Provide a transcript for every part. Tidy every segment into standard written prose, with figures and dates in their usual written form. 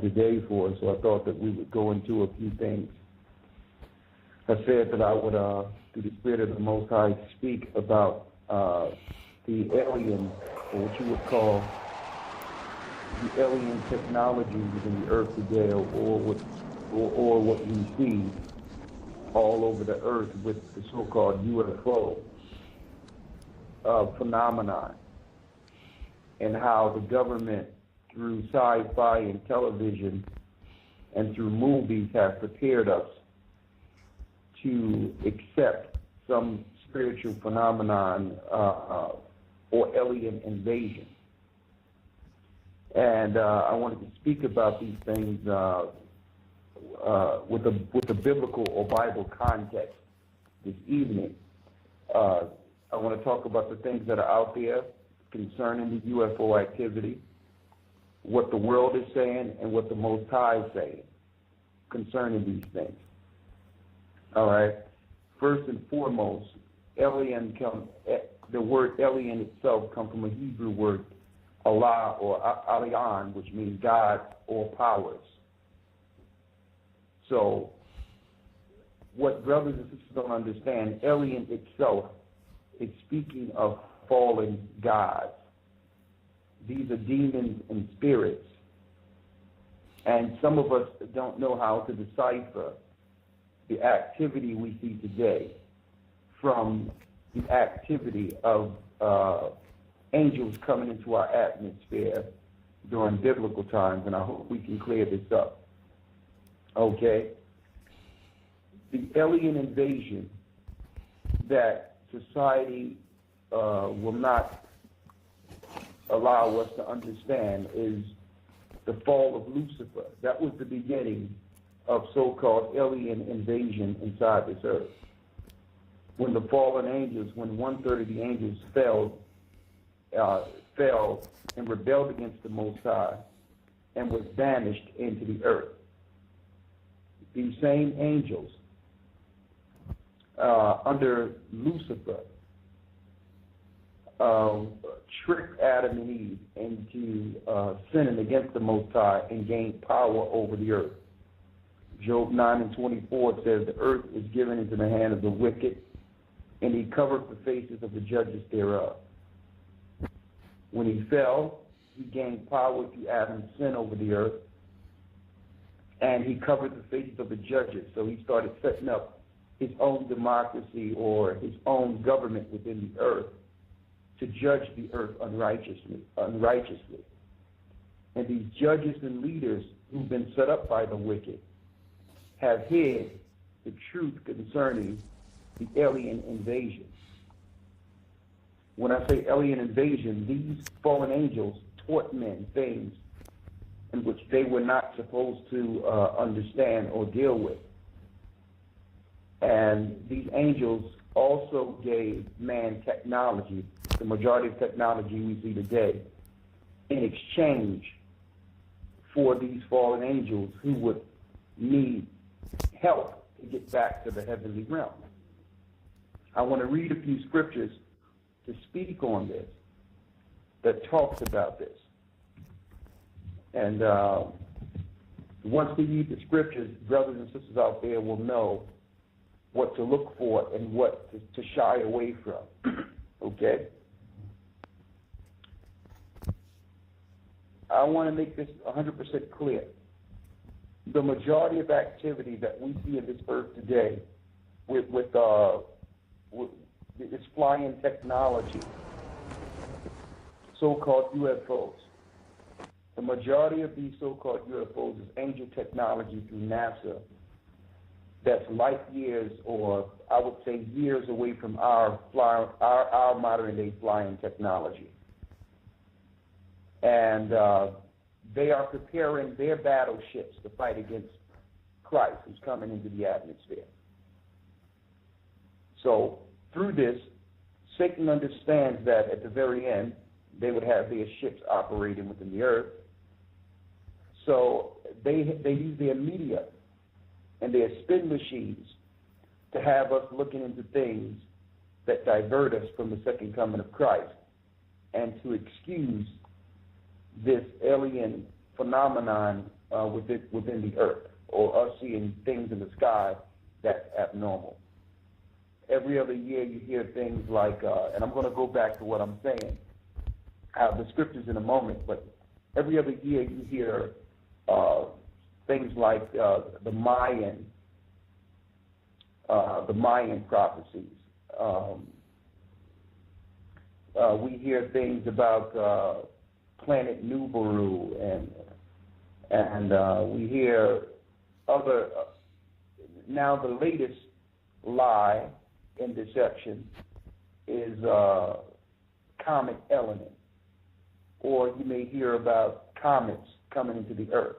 today for us, so I thought that we would go into a few things. I said that I would, through the Spirit of the Most High, speak about the alien, or what you would call the alien technology within the earth today, or what we see all over the earth with the so-called UFO phenomenon, and how the government, through sci-fi and television and through movies, have prepared us to accept some spiritual phenomenon or alien invasion. And I wanted to speak about these things with a biblical or Bible context this evening. I want to talk about the things that are out there concerning the UFO activity, what the world is saying, and what the Most High is saying concerning these things. All right. First and foremost, the word alien itself comes from a Hebrew word, Allah or Alian, which means God or powers. So, what brothers and sisters don't understand, alien itself is speaking of fallen gods. These are demons and spirits. And some of us don't know how to decipher the activity we see today from the activity of angels coming into our atmosphere during biblical times, and I hope we can clear this up. Okay? The alien invasion that society will not allow us to understand is the fall of Lucifer. That was the beginning of so-called alien invasion inside this earth. When the fallen angels, when 1/3 of the angels fell and rebelled against the Most High and was banished into the earth. These same angels, under Lucifer, tricked Adam and Eve into sinning against the Most High and gained power over the earth. Job 9:24 says, the earth is given into the hand of the wicked, and he covered the faces of the judges thereof. When he fell, he gained power through Adam's sin over the earth, and he covered the faces of the judges. So he started setting up his own democracy or his own government within the earth to judge the earth unrighteously. And these judges and leaders who've been set up by the wicked have hid the truth concerning the alien invasion. When I say alien invasion, these fallen angels taught men things in which they were not supposed to understand or deal with. And these angels also gave man technology, the majority of technology we see today, in exchange for these fallen angels who would need help to get back to the heavenly realm. I want to read a few scriptures to speak on this, that talks about this. And once we read the scriptures, brothers and sisters out there will know what to look for and what to shy away from. Okay? I want to make this 100% clear. The majority of activity that we see in this earth today with this flying technology, so-called UFOs, the majority of these so-called UFOs is angel technology through NASA that's light years, or I would say years away from our modern-day flying technology. And they are preparing their battleships to fight against Christ, who's coming into the atmosphere. So through this, Satan understands that at the very end, they would have their ships operating within the earth. So they use their media and their spin machines to have us looking into things that divert us from the second coming of Christ, and to excuse this alien phenomenon within the earth, or us seeing things in the sky that's abnormal. Every other year you hear things like, and I'm going to go back to what I'm saying, I have the scriptures in a moment, but every other year you hear things like the Mayan prophecies. We hear things about planet Nubaru, and we hear other. Now the latest lie and deception is comet Elenin, or you may hear about comets coming into the earth.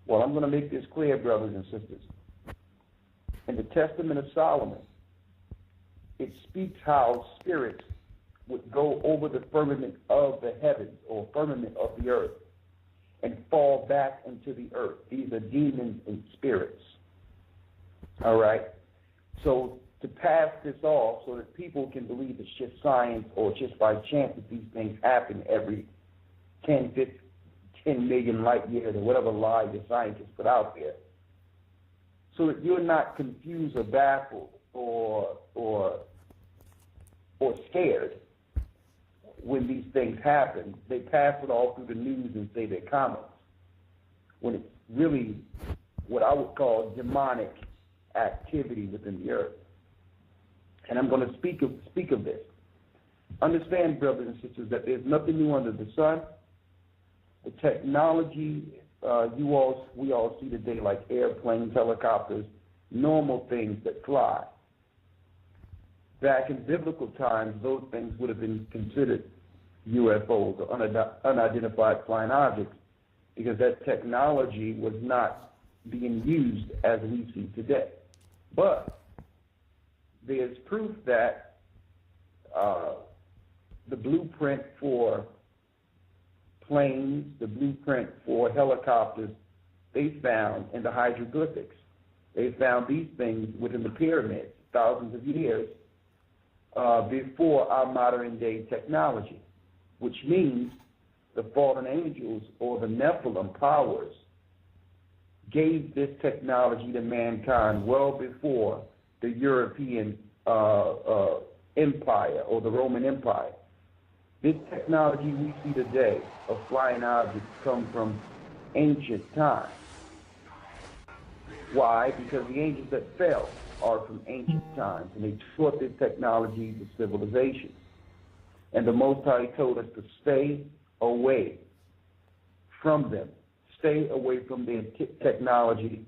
Well, I'm going to make this clear, brothers and sisters. In the Testament of Solomon, it speaks how spirits would go over the firmament of the heavens, or firmament of the earth, and fall back into the earth. These are demons and spirits. All right? So to pass this off so that people can believe it's just science or just by chance that these things happen every 10 million light years, or whatever lie the scientists put out there, so that you're not confused or baffled or scared when these things happen. They pass it all through the news and say they're comets, when it's really what I would call demonic activity within the earth. And I'm going to speak of this. Understand, brothers and sisters, that there's nothing new under the sun. The technology we all see today, like airplanes, helicopters, normal things that fly. Back in biblical times, those things would have been considered UFOs, or unidentified flying objects, because that technology was not being used as we see today. But there's proof that the blueprint for planes, the blueprint for helicopters, they found in the hieroglyphics. They found these things within the pyramids thousands of years before our modern day technology, which means the fallen angels or the Nephilim powers gave this technology to mankind well before the European Empire or the Roman Empire. This technology we see today of flying objects come from ancient times. Why? Because the angels that fell are from ancient times, and they taught this technology to civilization. And the Most High told us to stay away from them. Stay away from their technology,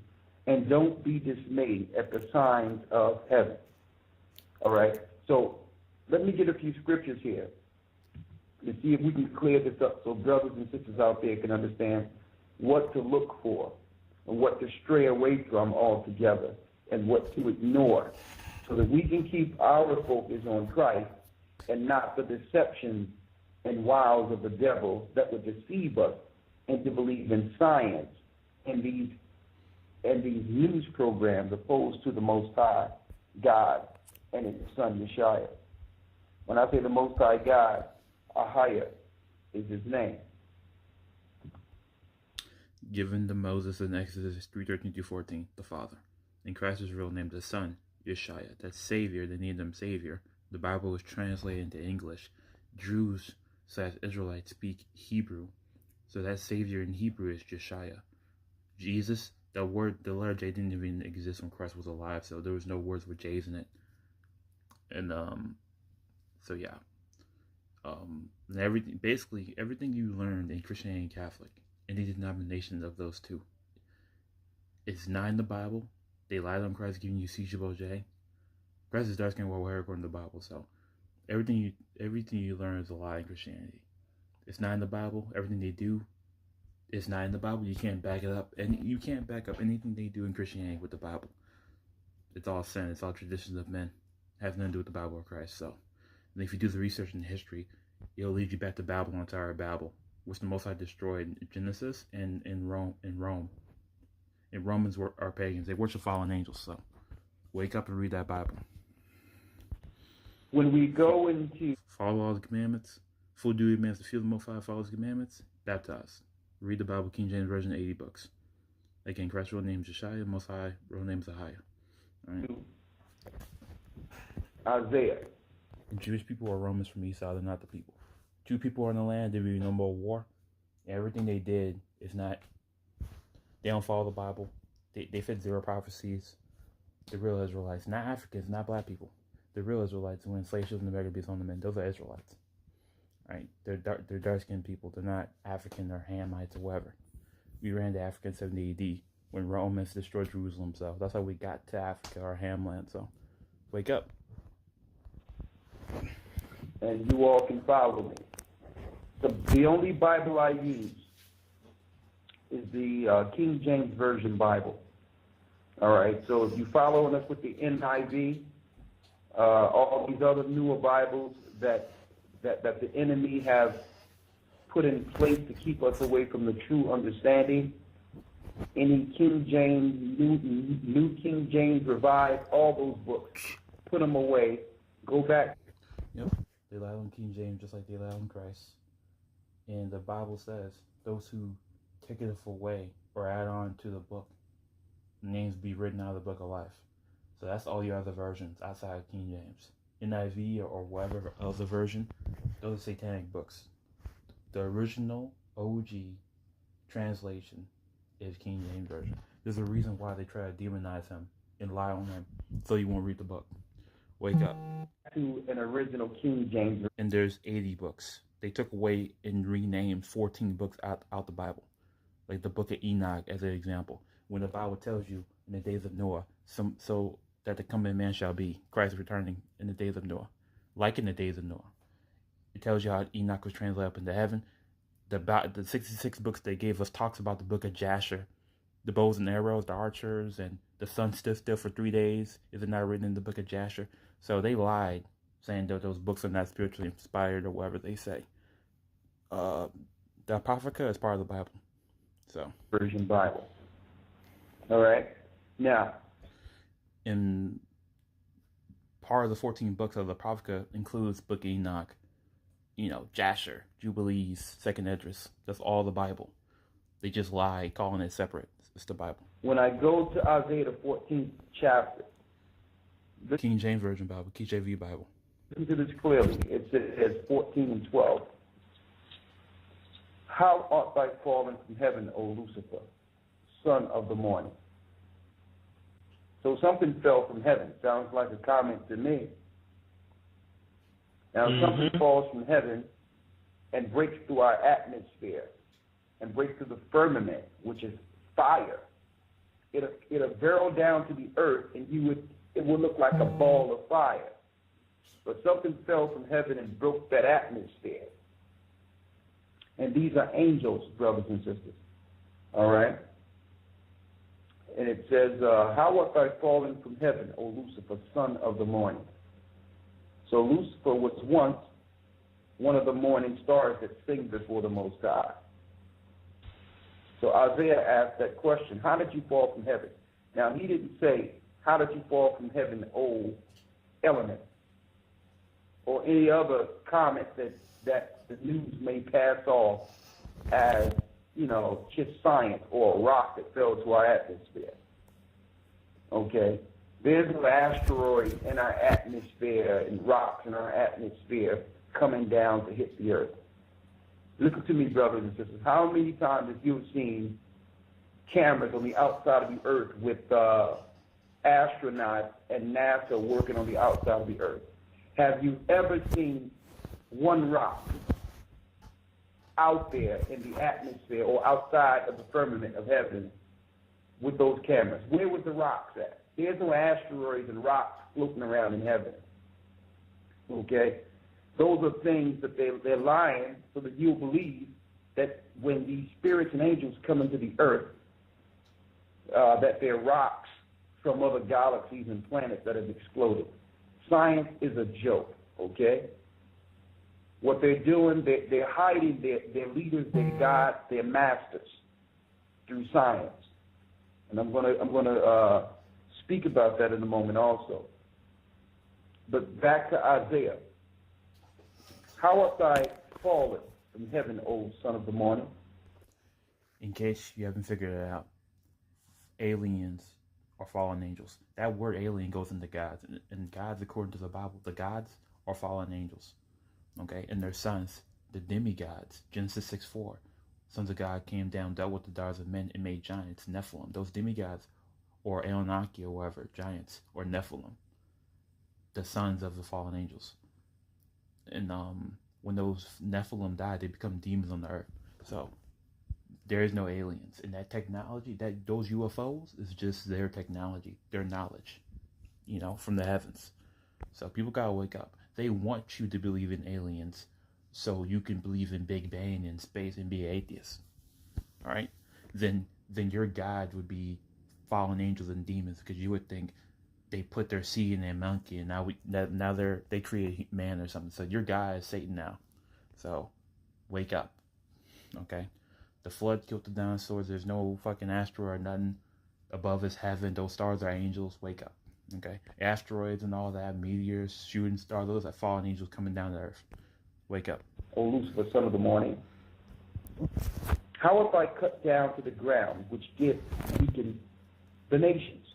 and don't be dismayed at the signs of heaven. All right? So let me get a few scriptures here to see if we can clear this up so brothers and sisters out there can understand what to look for and what to stray away from altogether and what to ignore, so that we can keep our focus on Christ and not the deception and wiles of the devil that would deceive us into believing in science and these news programs opposed to the Most High God and His Son Yeshua. When I say the Most High God, Ahaya is His name. Given to Moses in Exodus 3:13-14, the Father. And Christ is real name, the Son, Yeshua. That's Savior, they named Him Savior. The Bible was translated into English. Jews/Israelites speak Hebrew, so that Savior in Hebrew is Yeshua. Jesus, the letter J didn't even exist when Christ was alive, so there was no words with J's in it. And so yeah. And everything you learned in Christianity and Catholic, any denomination of those two, it's not in the Bible. They lied on Christ, giving you CJ. Christ is dark skinned while hair according to the Bible. So everything you learn is a lie in Christianity. It's not in the Bible. Everything they do is not in the Bible. You can't back it up, and you can't back up anything they do in Christianity with the Bible. It's all sin. It's all traditions of men. It has nothing to do with the Bible or Christ. So, and if you do the research in history, it'll lead you back to Babylon, Tower of Babel, which the Most High destroyed in Genesis and in Rome. And Romans are pagans. They worship fallen angels. So, wake up and read that Bible. When we go into follow all the commandments, full duty demands to fear the Most High, follow His commandments, baptize, Read the Bible, King James Version, 80 books. Again, Christ's real name is Josiah, Most High, real name is Ahiah. All right. Isaiah. And Jewish people are Romans from Esau, they're not the people. Two people are in the land, there will be no more war. Everything they did is not, they don't follow the Bible. They fit zero prophecies. The real Israelites, not Africans, not black people. The real Israelites, when slave ships and the beggar beats on the men, those are Israelites. Right? They're dark-skinned people. They're not African or Hamites or whatever. We ran to Africa in 70 AD when Romans destroyed Jerusalem. So that's how we got to Africa or Hamland. So wake up. And you all can follow me. The only Bible I use is the King James Version Bible. All right, so if you're following us with the NIV, all these other newer Bibles that the enemy have put in place to keep us away from the true understanding, any King James, New King James, Revised, all those books, put them away, go back. Yep, they lie on King James just like they lie on Christ. And the Bible says, those who take it away or add on to the book, names be written out of the book of life. So that's all your other versions outside of King James. NIV or whatever other version, those are satanic books. The original OG translation is King James Version. There's a reason why they try to demonize him and lie on him so you won't read the book. Wake up. To an original King James. And there's 80 books. They took away and renamed 14 books out the Bible. Like the book of Enoch as an example. When the Bible tells you in the days of Noah, so that the coming man shall be, Christ returning in the days of Noah. Like in the days of Noah. It tells you how Enoch was translated up into heaven. The 66 books they gave us talks about the book of Jasher. The bows and arrows, the archers, and the sun stood still for 3 days. Is it not written in the book of Jasher? So they lied, saying that those books are not spiritually inspired or whatever they say. The Apocrypha is part of the Bible. So Version Bible. All right. Now, in part of the 14 books of the Apocrypha includes Book of Enoch, Jasher, Jubilees, Second Esdras. That's all the Bible. They just lie, calling it separate. It's the Bible. When I go to Isaiah, the 14th chapter, King James Version Bible, KJV Bible. Listen to this clearly. It says 14 and 12. How art thou fallen from heaven, O Lucifer, son of the morning? So something fell from heaven. Sounds like a comment to me. Now, something falls from heaven and breaks through our atmosphere and breaks through the firmament, which is fire. It'll barrel down to the earth, and it will look like a ball of fire. But something fell from heaven and broke that atmosphere. And these are angels, brothers and sisters. All right? And it says, how art thou fallen from heaven, O Lucifer, son of the morning? So Lucifer was once one of the morning stars that sing before the Most High. So Isaiah asked that question, how did you fall from heaven? Now, he didn't say, how did you fall from heaven, O element? Or any other comment that the news may pass off as, just science or a rock that fell to our atmosphere. Okay? There's no asteroid in our atmosphere and rocks in our atmosphere coming down to hit the earth. Listen to me, brothers and sisters. How many times have you seen cameras on the outside of the earth with astronauts and NASA working on the outside of the earth? Have you ever seen one rock out there in the atmosphere or outside of the firmament of heaven with those cameras? Where was the rocks at? There's no asteroids and rocks floating around in heaven. Okay? Those are things that they're lying so that you'll believe that when these spirits and angels come into the earth, that they're rocks from other galaxies and planets that have exploded. Science is a joke, okay? What they're doing, they're hiding their leaders, their gods, their masters through science. And I'm gonna speak about that in a moment also. But back to Isaiah. How art thou fallen from heaven, O son of the morning? In case you haven't figured it out, aliens are fallen angels. That word alien goes into gods. And gods, according to the Bible, the gods are fallen angels. Okay? And their sons, the demigods. Genesis 6:4. Sons of God came down, dealt with the daughters of men, and made giants, Nephilim. Those demigods, or Anunnaki, or whatever, giants, or Nephilim, the sons of the fallen angels. And when those Nephilim die, they become demons on the earth. So there is no aliens. And that technology, those UFOs, is just their technology, their knowledge, from the heavens. So people gotta wake up. They want you to believe in aliens so you can believe in Big Bang and space and be atheist. All right? Then your God would be fallen angels and demons, because you would think they put their seed in a monkey and now they create man or something. So your God is Satan now. So wake up. Okay? The flood killed the dinosaurs. There's no fucking asteroid or nothing above us heaven. Those stars are angels. Wake up. Okay? Asteroids and all that, meteors, shooting stars, those are fallen angels coming down to earth. Wake up. O Lucifer, son of the morning, how if I cut down to the ground, which did weaken the nations?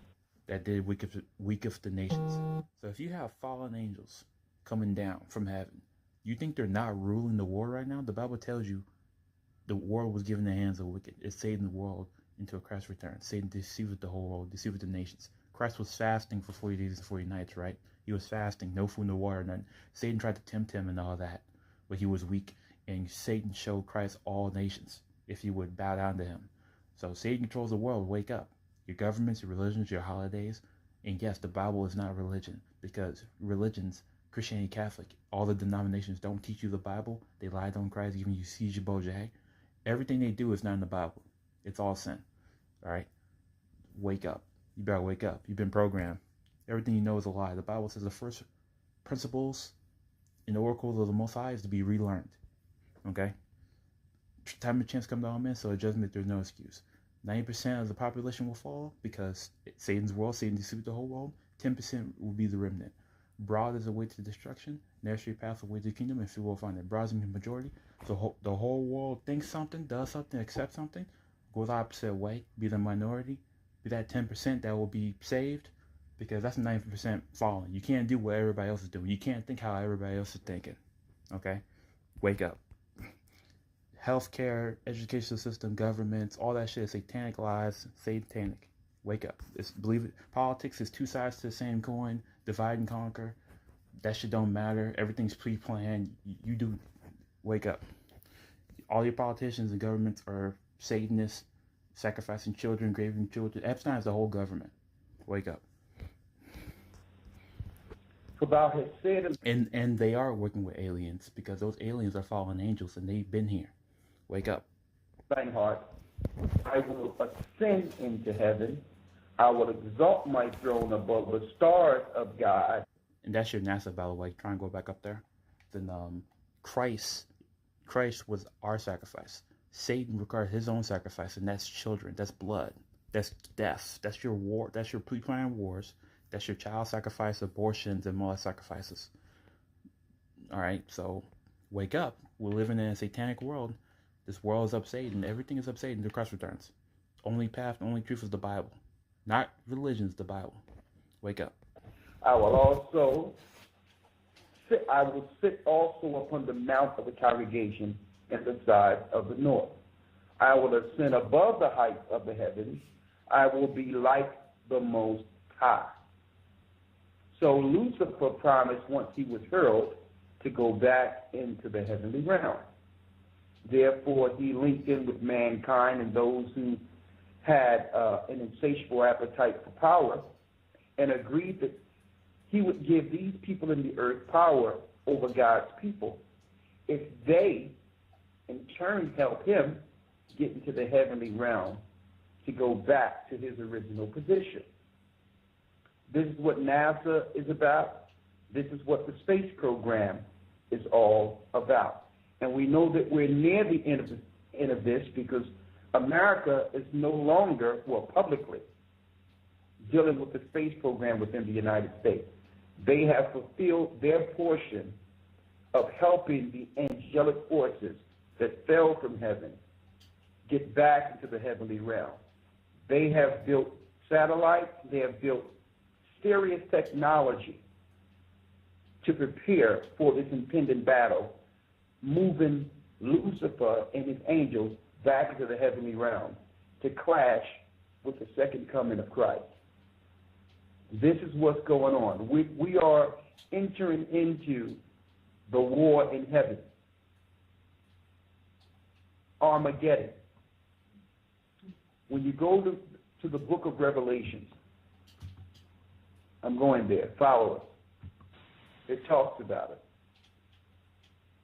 That did weaketh the nations. So if you have fallen angels coming down from heaven, you think they're not ruling the world right now? The Bible tells you the world was given in the hands of the wicked. It's saving the world until Christ returns. Satan deceived the whole world, deceived the nations. Christ was fasting for 40 days and 40 nights, right? He was fasting, no food, no water, nothing. Satan tried to tempt him and all that, but he was weak. And Satan showed Christ all nations if you would bow down to him. So Satan controls the world. Wake up. Your governments, your religions, your holidays. And yes, the Bible is not religion, because religions, Christianity, Catholic, all the denominations don't teach you the Bible. They lied on Christ, giving you siege Boje. Everything they do is not in the Bible. It's all sin. All right? Wake up. You better wake up. You've been programmed. Everything you know is a lie. The Bible says the first principles and the oracles of the Most High is to be relearned. Okay? Time and chance come to all men, so at judgment there's no excuse. 90% of the population will fall because Satan's world, Satan deceived the whole world. 10% will be the remnant. Broad is the way to destruction. Narrow straight path the way to the kingdom, and few will find it. Broad is the majority. So the whole world thinks something, does something, accepts something, goes the opposite way. Be the minority. Be that 10% that will be saved, because that's 90% falling. You can't do what everybody else is doing. You can't think how everybody else is thinking. Okay? Wake up. Healthcare, educational system, governments, all that shit is satanic lies, satanic. Wake up. Believe it. Politics is two sides to the same coin. Divide and conquer. That shit don't matter. Everything's pre-planned. You do. Wake up. All your politicians and governments are Satanists, sacrificing children, graving children. Epstein is the whole government. Wake up. For thou hast said, and they are working with aliens, because those aliens are fallen angels and they've been here. Wake up. thine heart, I will ascend into heaven. I will exalt my throne above the stars of God. And that's your NASA, by the way. Try and go back up there. Then Christ was our sacrifice. Satan required his own sacrifice, and that's children. That's blood. That's death. That's your war. That's your pre-planned wars. That's your child sacrifice, abortions, and molest sacrifices. All right, so wake up. We're living in a satanic world. This world is of Satan. Everything is of Satan until Christ returns. Only path, only truth is the Bible. Not religions, the Bible. Wake up. I will sit also upon the mount of the congregation in the side of the north. I will ascend above the heights of the heavens. I will be like the Most High. So Lucifer promised, once he was hurled, to go back into the heavenly realm. Therefore, he linked in with mankind and those who had an insatiable appetite for power, and agreed that he would give these people in the earth power over God's people if they, in turn, help him get into the heavenly realm to go back to his original position. This is what NASA is about. This is what the space program is all about. And we know that we're near the end of this because America is no longer, well, publicly, dealing with the space program within the United States. They have fulfilled their portion of helping the angelic forces that fell from heaven get back into the heavenly realm. They have built satellites, they have built serious technology to prepare for this impending battle, moving Lucifer and his angels back into the heavenly realm to clash with the second coming of Christ. This is what's going on. We are entering into the war in heaven. Armageddon. When you go to the book of Revelations, I'm going there, follow us. It talks about it.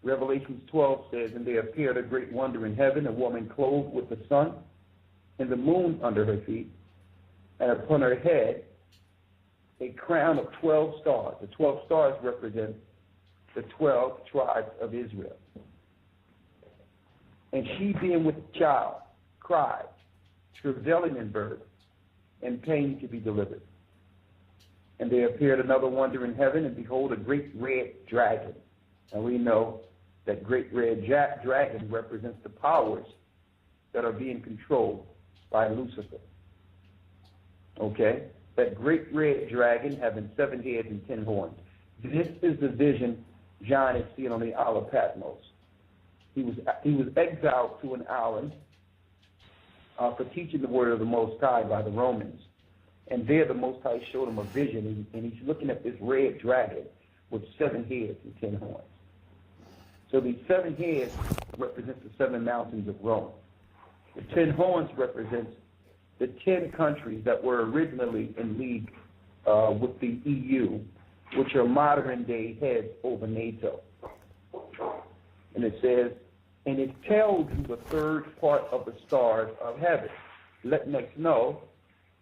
Revelations 12 says, and there appeared a great wonder in heaven, a woman clothed with the sun and the moon under her feet, and upon her head a crown of 12 stars. The 12 stars represent the 12 tribes of Israel. And she, being with child, cried, travailing in birth, and pain to be delivered. And there appeared another wonder in heaven, and behold, a great red dragon. And we know that great red dragon represents the powers that are being controlled by Lucifer. Okay? That great red dragon having 7 heads and 10 horns. This is the vision John is seeing on the Isle of Patmos. He was exiled to an island for teaching the word of the Most High by the Romans. And there the Most High showed him a vision, and he's looking at this red dragon with 7 heads and 10 horns. So these 7 heads represent the 7 mountains of Rome. The 10 horns represents the 10 countries that were originally in league with the EU, which are modern-day heads over NATO. And it says, and it tells you the third part of the stars of heaven, letting us know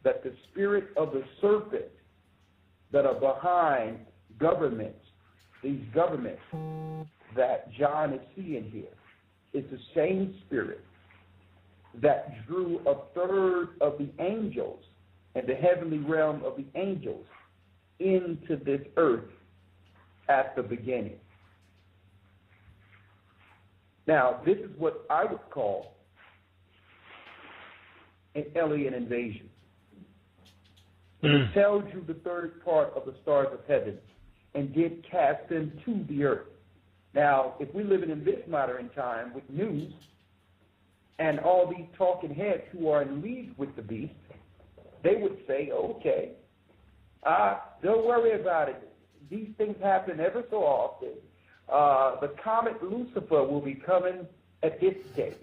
that the spirit of the serpent that are behind governments, these governments that John is seeing here, is the same spirit that drew a third of the angels and the heavenly realm of the angels into this earth at the beginning. Now, this is what I would call an alien invasion. It tells you the third part of the stars of heaven and did cast them to the earth. Now, if we're living in this modern time with news and all these talking heads who are in league with the beast, they would say, okay, don't worry about it. These things happen ever so often. The comet Lucifer will be coming at this date.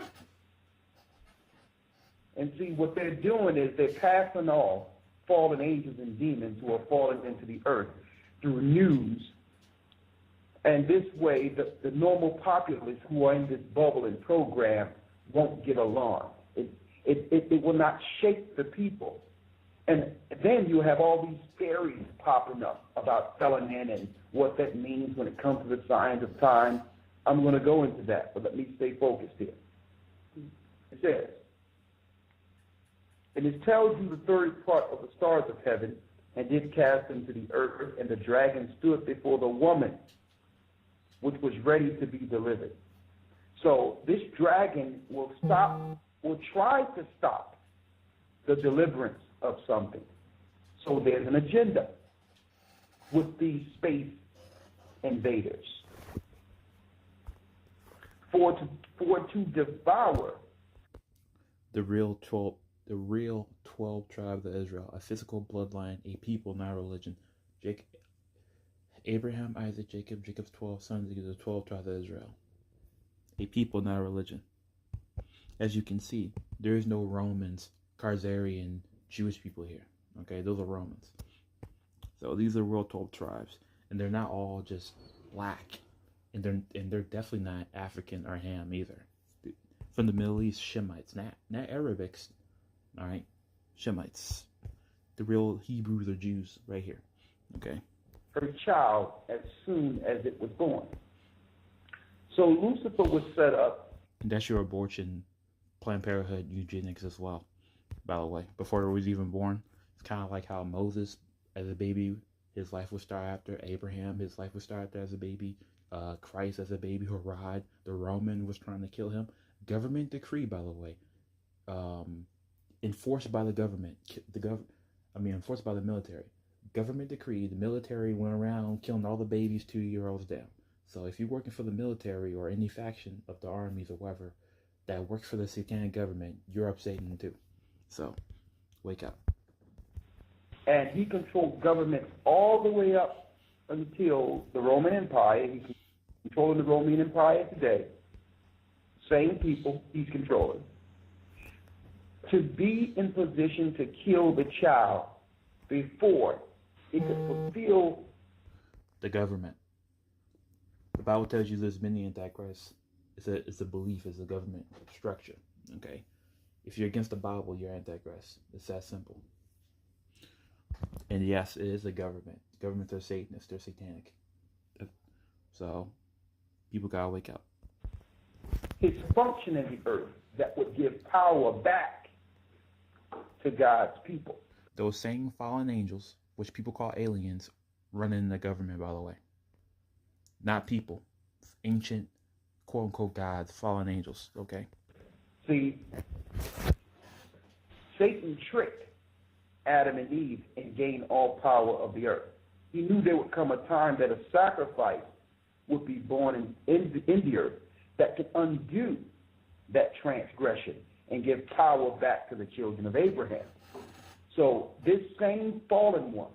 And see, what they're doing is they're passing off fallen angels and demons who are falling into the earth through news. And this way, the normal populace who are in this bubble and program won't get alarmed. It will not shake the people. And then you have all these theories popping up about melanin and what that means when it comes to the signs of time. I'm going to go into that, but let me stay focused here. It says, and it tells you the third part of the stars of heaven, and did cast them to the earth, and the dragon stood before the woman, which was ready to be delivered. So this dragon will try to stop the deliverance of something. So there's an agenda with these space invaders for to devour the real 12 tribes of Israel, a physical bloodline, a people, not a religion. Abraham, Isaac, Jacob's 12 sons, the 12 tribes of Israel. A people, not a religion. As you can see, there is no Romans, Khazarian, Jewish people here. Okay, those are Romans. So these are real 12 tribes, and they're not all just black, and they're definitely not African or Ham either. From the Middle East, Shemites, not Arabics. All right, Shemites, the real Hebrews or Jews, right here. Okay. Her child as soon as it was born. So Lucifer was set up. And that's your abortion, Planned Parenthood, eugenics as well. By the way, before it was even born, it's kind of like how Moses, as a baby, his life would start after Abraham. His life would start after as a baby. Christ as a baby, Herod, the Roman was trying to kill him. Government decree, by the way. um, enforced by the government. Enforced by the military. Government decree. The military went around killing all the babies 2-year-olds down. So if you're working for the military or any faction of the armies or whatever that works for the satanic government, you're up Satan too. So wake up. And he controlled governments all the way up until the Roman Empire. He's controlling the Roman Empire today. Same people he's controlling. To be in position to kill the child before it could fulfill the government. The Bible tells you there's many antichrists. It's a belief, it's a government structure. Okay, if you're against the Bible, you're antichrist. It's that simple. And yes, it is a government. Governments are Satanists. They're satanic. So people gotta wake up. His function in the earth that would give power back to God's people. Those same fallen angels, which people call aliens, running the government, by the way. Not people. Ancient, quote-unquote gods, fallen angels, okay? See, Satan tricked Adam and Eve and gained all power of the earth. He knew there would come a time that a sacrifice would be born in the earth that could undo that transgression and give power back to the children of Abraham. So this same fallen one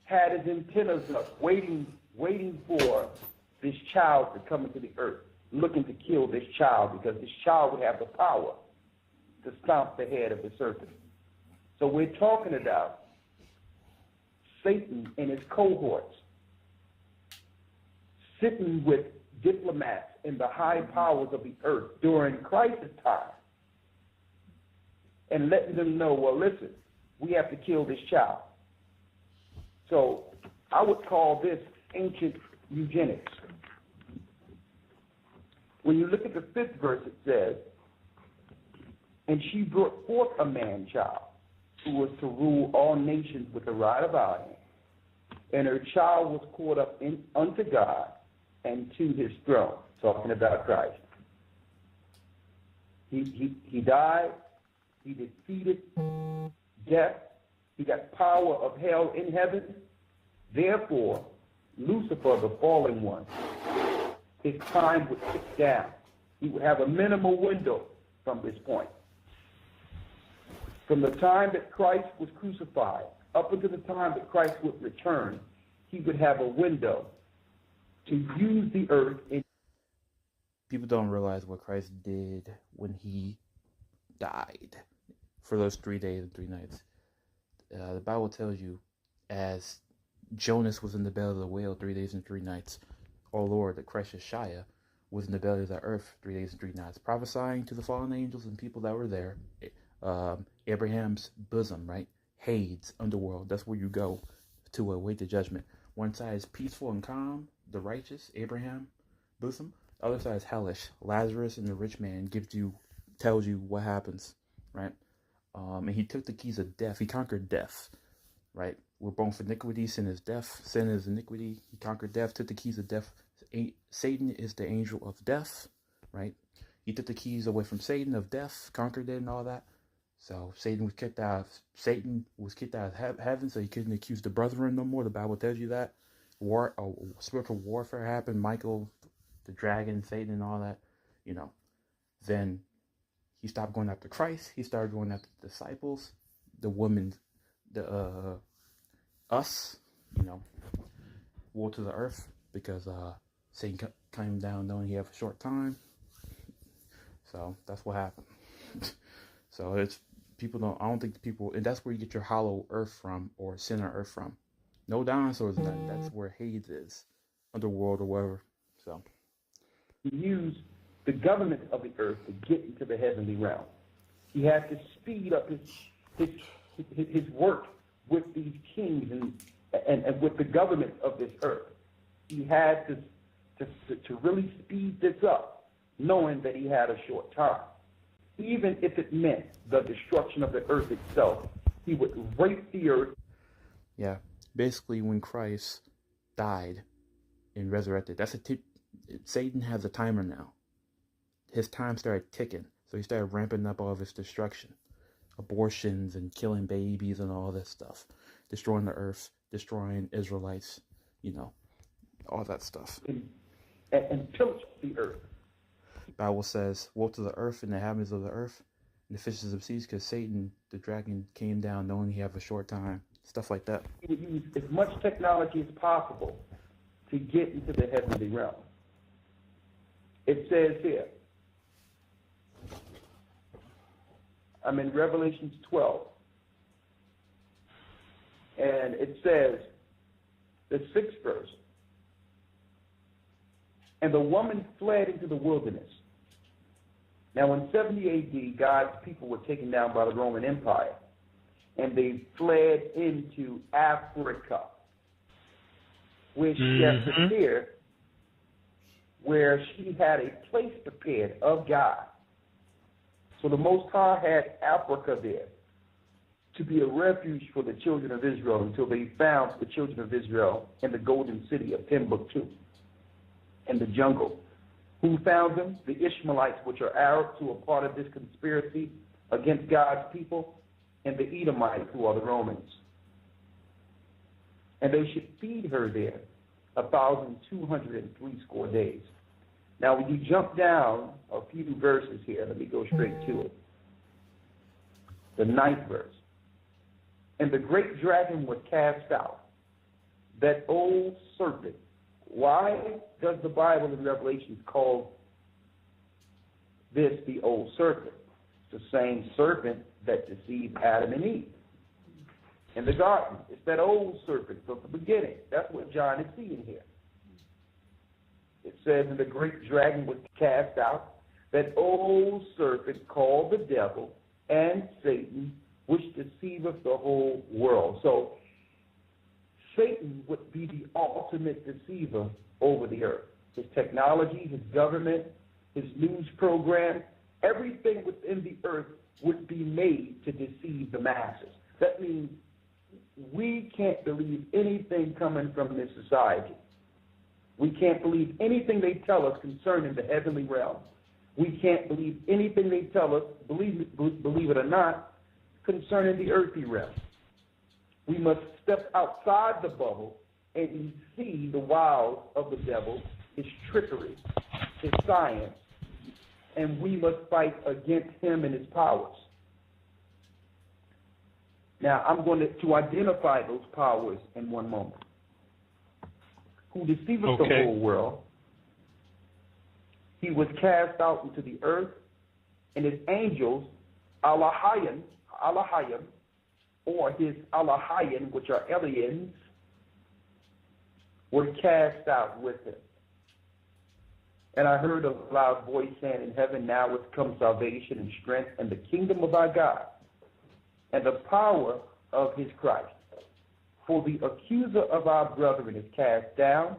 had his antennas up, waiting for this child to come into the earth, looking to kill this child because this child would have the power to stomp the head of the serpent. So we're talking about Satan and his cohorts sitting with diplomats in the high powers of the earth during crisis time and letting them know, well, listen, we have to kill this child. So I would call this ancient eugenics. When you look at the 5th verse, it says, and she brought forth a man-child who was to rule all nations with a rod of iron, and her child was caught up unto God and to his throne, talking about Christ. He died, he defeated death, he got power of hell in heaven. Therefore, Lucifer, the fallen one, his time would tick down. He would have a minimal window from this point. From the time that Christ was crucified up until the time that Christ would return, he would have a window to use the earth. People don't realize what Christ did when he died for those 3 days and 3 nights. The Bible tells you, as Jonas was in the belly of the whale 3 days and 3 nights, our Lord, the Christ Shia, was in the belly of the earth 3 days and 3 nights, prophesying to the fallen angels and people that were there. Abraham's bosom, right? Hades, underworld, that's where you go to await the judgment. One side is peaceful and calm, the righteous, Abraham, bosom. The other side is hellish, Lazarus and the rich man tells you what happens, right? And he took the keys of death. He conquered death, right? We're born for iniquity. Sin is death. Sin is iniquity. He conquered death, took the keys of death. Satan is the angel of death, right? He took the keys away from Satan of death, conquered it and all that. So Satan was kicked out of heaven, so he couldn't accuse the brethren no more. The Bible tells you that. Spiritual warfare happened. Michael, the dragon, Satan, and all that. Then he stopped going after Christ. He started going after the disciples, the women, us. Woe to the earth, because Satan came down knowing he had a short time. So that's what happened. So I don't think and that's where you get your hollow earth from, or sinner earth from. No dinosaurs, nothing. That's where Hades is, underworld or whatever. So he used the government of the earth to get into the heavenly realm. He had to speed up his work with these kings and with the government of this earth. He had to really speed this up, knowing that he had a short time. Even if it meant the destruction of the earth itself, he would rape the earth. Yeah, basically when Christ died and resurrected, Satan has a timer now. His time started ticking. So he started ramping up all of his destruction, abortions and killing babies and all this stuff, destroying the earth, destroying Israelites, all that stuff. And pillaged the earth. Bible says, woe to the earth and the inhabitants of the earth and the fishes of the seas, because Satan, the dragon, came down knowing he have a short time. Stuff like that. He would use as much technology as possible to get into the heavenly realm. It says here, I'm in Revelations 12, and it says, the 6th verse, and the woman fled into the wilderness. Now, in 70 A.D., God's people were taken down by the Roman Empire, and they fled into Africa, where she had prepared, where she had a place prepared of God. So the Most High had Africa there to be a refuge for the children of Israel until they found the children of Israel in the golden city of Timbuktu in the jungle. Who found them? The Ishmaelites, which are Arabs, who are part of this conspiracy against God's people, and the Edomites, who are the Romans. And they should feed her there 1,203 days. Now, when you jump down a few verses here, let me go straight to it. The 9th verse. And the great dragon was cast out, that old serpent. Why does the Bible in Revelations call this the old serpent? It's the same serpent that deceived Adam and Eve in the garden. It's that old serpent from the beginning. That's what John is seeing here. It says, and the great dragon was cast out, that old serpent called the devil and Satan, which deceiveth the whole world. So Satan would be the ultimate deceiver over the earth. His technology, his government, his news program, everything within the earth would be made to deceive the masses. That means we can't believe anything coming from this society. We can't believe anything they tell us concerning the heavenly realm. We can't believe anything they tell us, believe it or not, concerning the earthly realm. We must step outside the bubble and see the wiles of the devil, his trickery, his science, and we must fight against him and his powers. Now, I'm going to identify those powers in one moment. Who deceiveth the whole world. He was cast out into the earth, and his angels, Alahayim, or his Alahayim, which are aliens, were cast out with him. And I heard a loud voice saying, in heaven now has come salvation and strength and the kingdom of our God and the power of his Christ. For the accuser of our brethren is cast down,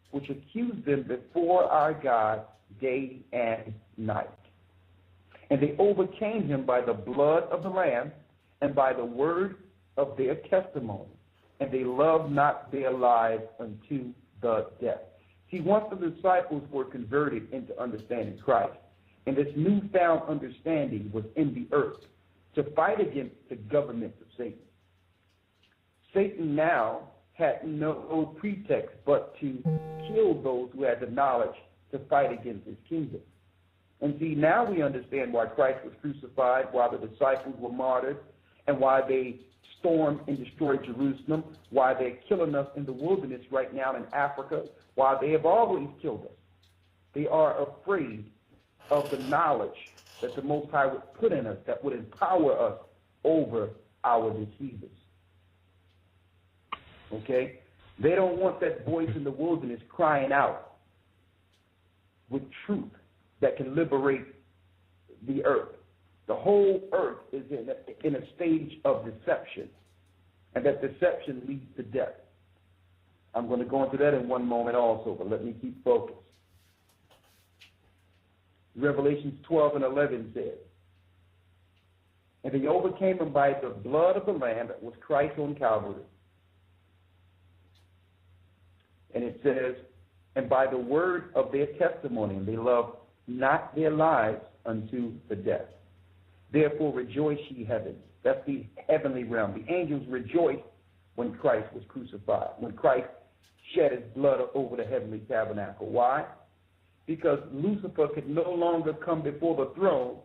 which accused them before our God day and night. And they overcame him by the blood of the Lamb and by the word of their testimony. And they loved not their lives unto the death. See, once the disciples were converted into understanding Christ, and this newfound understanding was in the earth to fight against the government of Satan. Satan now had no pretext but to kill those who had the knowledge to fight against his kingdom. And see, now we understand why Christ was crucified, why the disciples were martyred, and why they stormed and destroyed Jerusalem, why they're killing us in the wilderness right now in Africa, why they have always killed us. They are afraid of the knowledge that the Most High would put in us, that would empower us over our deceivers. Okay? They don't want that voice in the wilderness crying out with truth that can liberate the earth. The whole earth is in a stage of deception, and that deception leads to death. I'm going to go into that in one moment also, but let me keep focused. Revelations 12 and 11 says, and they overcame him by the blood of the Lamb, that was Christ on Calvary. And it says, and by the word of their testimony, and they loved not their lives unto the death. Therefore rejoice, ye heavens. That's the heavenly realm. The angels rejoiced when Christ was crucified, when Christ shed his blood over the heavenly tabernacle. Why? Because Lucifer could no longer come before the throne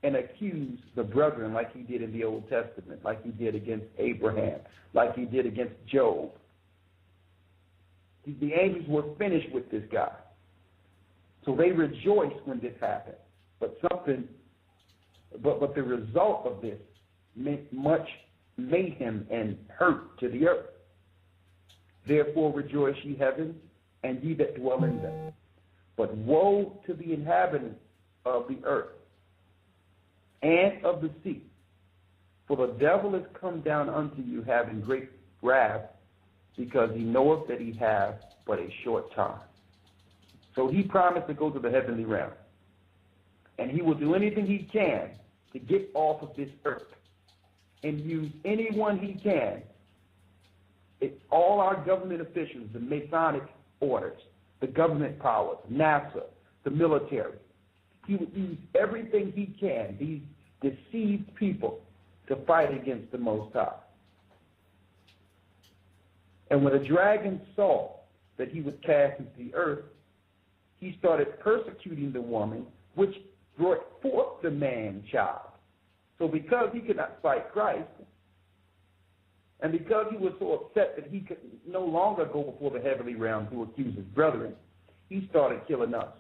and accuse the brethren like he did in the Old Testament, like he did against Abraham, like he did against Job. The angels were finished with this guy. So they rejoiced when this happened. But the result of this meant much mayhem and hurt to the earth. Therefore rejoice, ye heavens, and ye that dwell in them. But woe to the inhabitants of the earth and of the sea, for the devil is come down unto you having great wrath, because he knoweth that he hath but a short time. So he promised to go to the heavenly realm, and he will do anything he can to get off of this earth and use anyone he can. It's all our government officials, the Masonic orders, the government powers, NASA, the military. He would use everything he can, these deceived people, to fight against the Most High. And when the dragon saw that he was cast into the earth, he started persecuting the woman, which brought forth the man-child. So because he could not fight Christ, and because he was so upset that he could no longer go before the heavenly realm to accuse his brethren, he started killing us.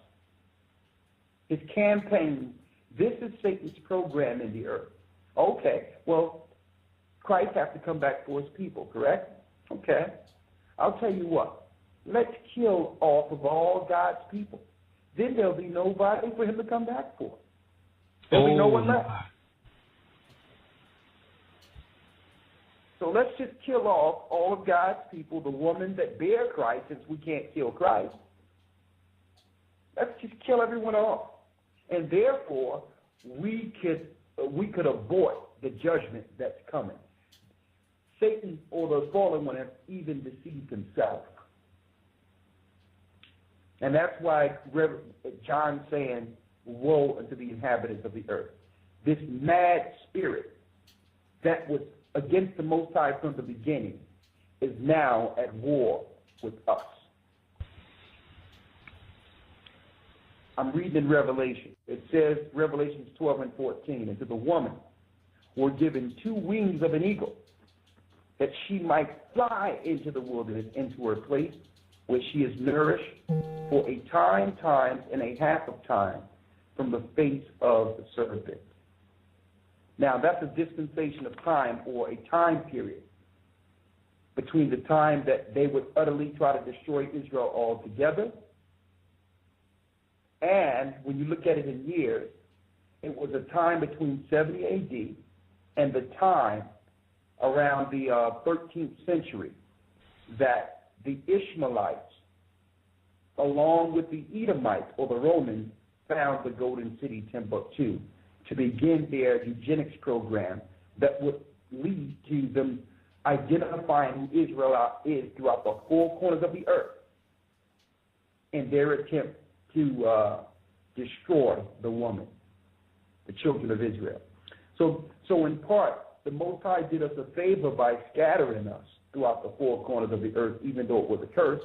His campaign, this is Satan's program in the earth. Okay, well, Christ has to come back for his people, correct? Okay. I'll tell you what. Let's kill off of all God's people. Then there'll be nobody for him to come back for. There'll be no one left. So let's just kill off all of God's people, the woman that bear Christ, since we can't kill Christ. Let's just kill everyone off. And therefore, we could avoid the judgment that's coming. Satan or the fallen one has even deceived himself. And that's why John's saying, woe unto the inhabitants of the earth. This mad spirit that was against the Most High from the beginning is now at war with us. I'm reading in Revelation. It says, Revelations 12 and 14, and to the woman were given 2 wings of an eagle, that she might fly into the wilderness, into her place where she is nourished for a time, times, and a half of time from the face of the serpent. Now, that's a dispensation of time, or a time period, between the time that they would utterly try to destroy Israel altogether, and when you look at it in years, it was a time between 70 A.D. and the time around the 13th century that the Ishmaelites, along with the Edomites or the Romans, found the golden city Timbuktu to begin their eugenics program that would lead to them identifying who Israel is throughout the 4 corners of the earth in their attempt to destroy the woman, the children of Israel. So in part, the Most High did us a favor by scattering us throughout the 4 corners of the earth, even though it was a curse,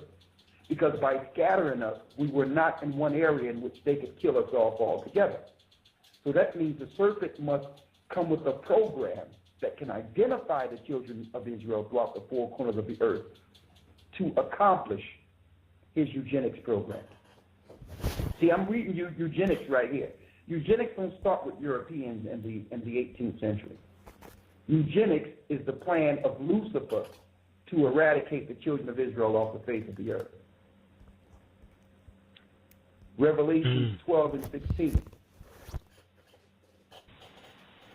because by scattering us, we were not in one area in which they could kill us off altogether. So that means the serpent must come with a program that can identify the children of Israel throughout the 4 corners of the earth to accomplish his eugenics program. See, I'm reading eugenics right here. Eugenics don't start with Europeans in the 18th century. Eugenics is the plan of Lucifer to eradicate the children of Israel off the face of the earth. Revelation 12 and 16.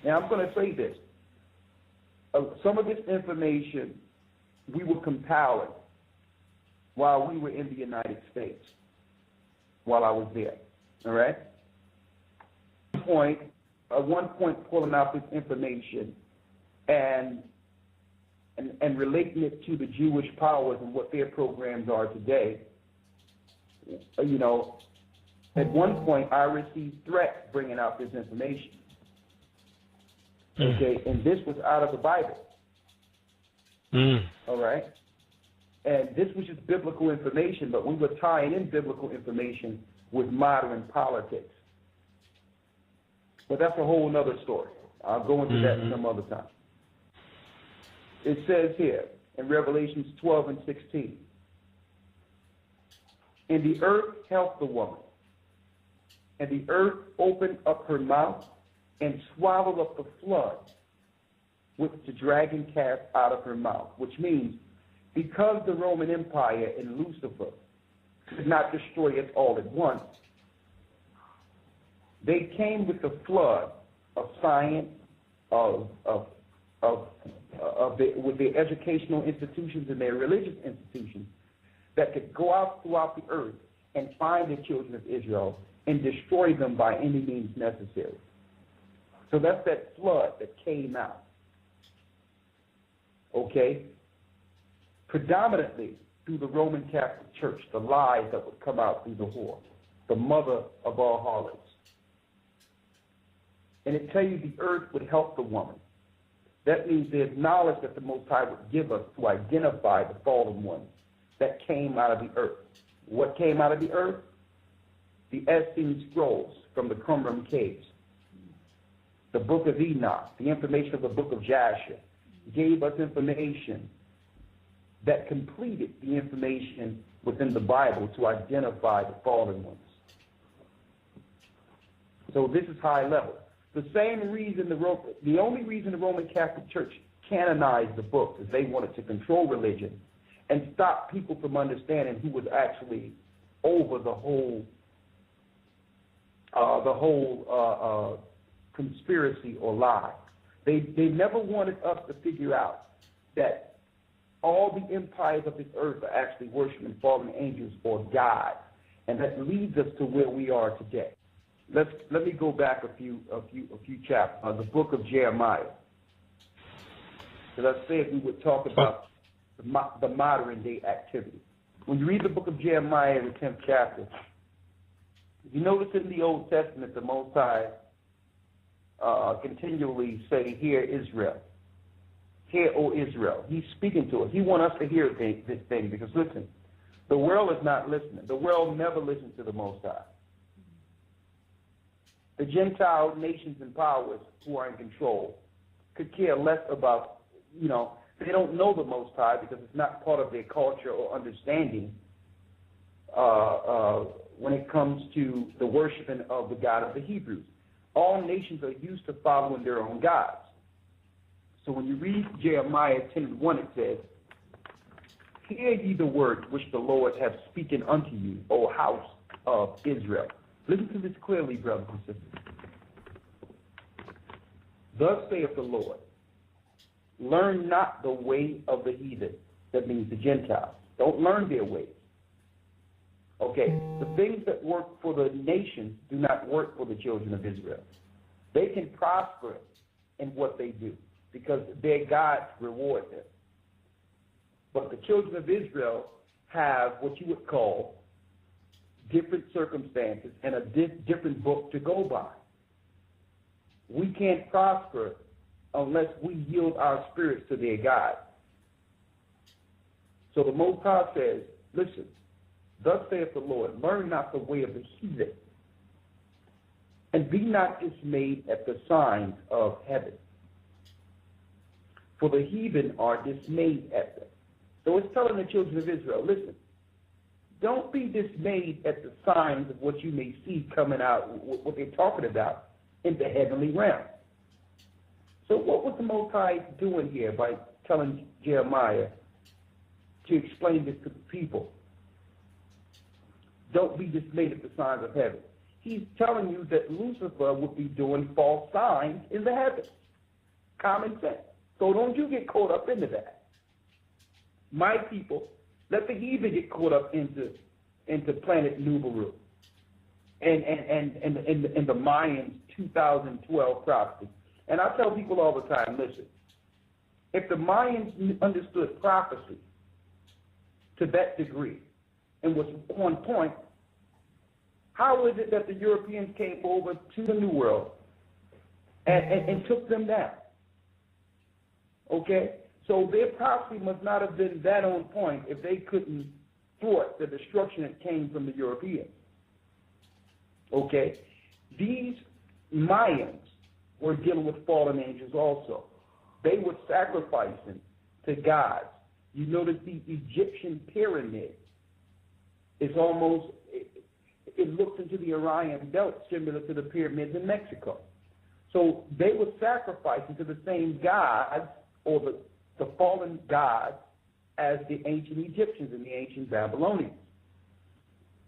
Now, I'm going to say this. Some of this information we were compiling while we were in the United States, while I was there. All right? At one point pulling out this information and relating it to the Jewish powers and what their programs are today, At one point, I received threats bringing out this information. Okay, and this was out of the Bible. All right? And this was just biblical information, but we were tying in biblical information with modern politics. But that's a whole other story. I'll go into that some other time. It says here in Revelations 12 and 16, and the earth helped the woman, and the earth opened up her mouth and swallowed up the flood which the dragon cast out of her mouth, which means because the Roman Empire and Lucifer could not destroy it all at once, they came with the flood of science, with their educational institutions and their religious institutions that could go out throughout the earth and find the children of Israel and destroy them by any means necessary. So that's that flood that came out. Okay? Predominantly through the Roman Catholic Church, the lies that would come out through the whore, the mother of all harlots. And it tells you the earth would help the woman. That means there's knowledge that the Most High would give us to identify the fallen ones that came out of the earth. What came out of the earth? The Essene scrolls from the Qumran caves. The book of Enoch, the information of the book of Jasher, gave us information that completed the information within the Bible to identify the fallen ones. So this is high level. The same reason the only reason the Roman Catholic Church canonized the books is they wanted to control religion and stop people from understanding who was actually over the whole conspiracy or lie. They never wanted us to figure out that all the empires of this earth are actually worshiping fallen angels or gods, and that leads us to where we are today. Let me go back a few chapters. The book of Jeremiah. Because I said we would talk about the modern day activity. When you read the book of Jeremiah in the 10th chapter, you notice in the Old Testament the Most High continually say, "Hear Israel. Hear, O Israel." He's speaking to us. He wants us to hear this thing because, listen, the world is not listening. The world never listens to the Most High. The Gentile nations and powers who are in control could care less about, they don't know the Most High because it's not part of their culture or understanding when it comes to the worshiping of the God of the Hebrews. All nations are used to following their own gods. So when you read Jeremiah 10:1, it says, "Hear ye the word which the Lord hath spoken unto you, O house of Israel." Listen to this clearly, brothers and sisters. "Thus saith the Lord, learn not the way of the heathen." That means the Gentiles. Don't learn their ways. Okay, the things that work for the nations do not work for the children of Israel. They can prosper in what they do because their gods reward them. But the children of Israel have what you would call different circumstances and a different book to go by. We can't prosper unless we yield our spirits to their God. So the Most High says, listen, "Thus saith the Lord, learn not the way of the heathen, and be not dismayed at the signs of heaven. For the heathen are dismayed at them." So it's telling the children of Israel, listen, don't be dismayed at the signs of what you may see coming out, what they're talking about in the heavenly realm. So what was the Most High doing here by telling Jeremiah to explain this to the people? Don't be dismayed at the signs of heaven. He's telling you that Lucifer would be doing false signs in the heavens. Common sense. So don't you get caught up into that. My people, let the heathen get caught up into planet Nubaru and the Mayans 2012 prophecy. And I tell people all the time, listen, if the Mayans understood prophecy to that degree and was on point, How is it that the Europeans came over to the New World and took them down? Okay? So their prophecy must not have been that on point if they couldn't thwart the destruction that came from the Europeans. Okay? These Mayans were dealing with fallen angels also. They were sacrificing to gods. You notice the Egyptian pyramid is almost, it looks into the Orion belt similar to the pyramids in Mexico. So they were sacrificing to the same gods or the fallen gods as the ancient Egyptians and the ancient Babylonians.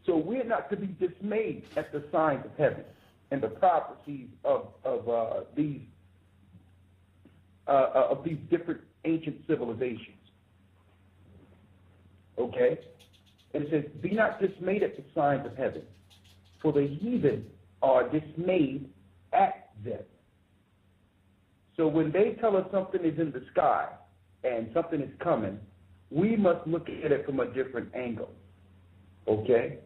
So we're not to be dismayed at the signs of heaven and the prophecies of these different ancient civilizations. Okay? And it says, be not dismayed at the signs of heaven, for the heathen are dismayed at them. So when they tell us something is in the sky and something is coming, we must look at it from a different angle. Okay?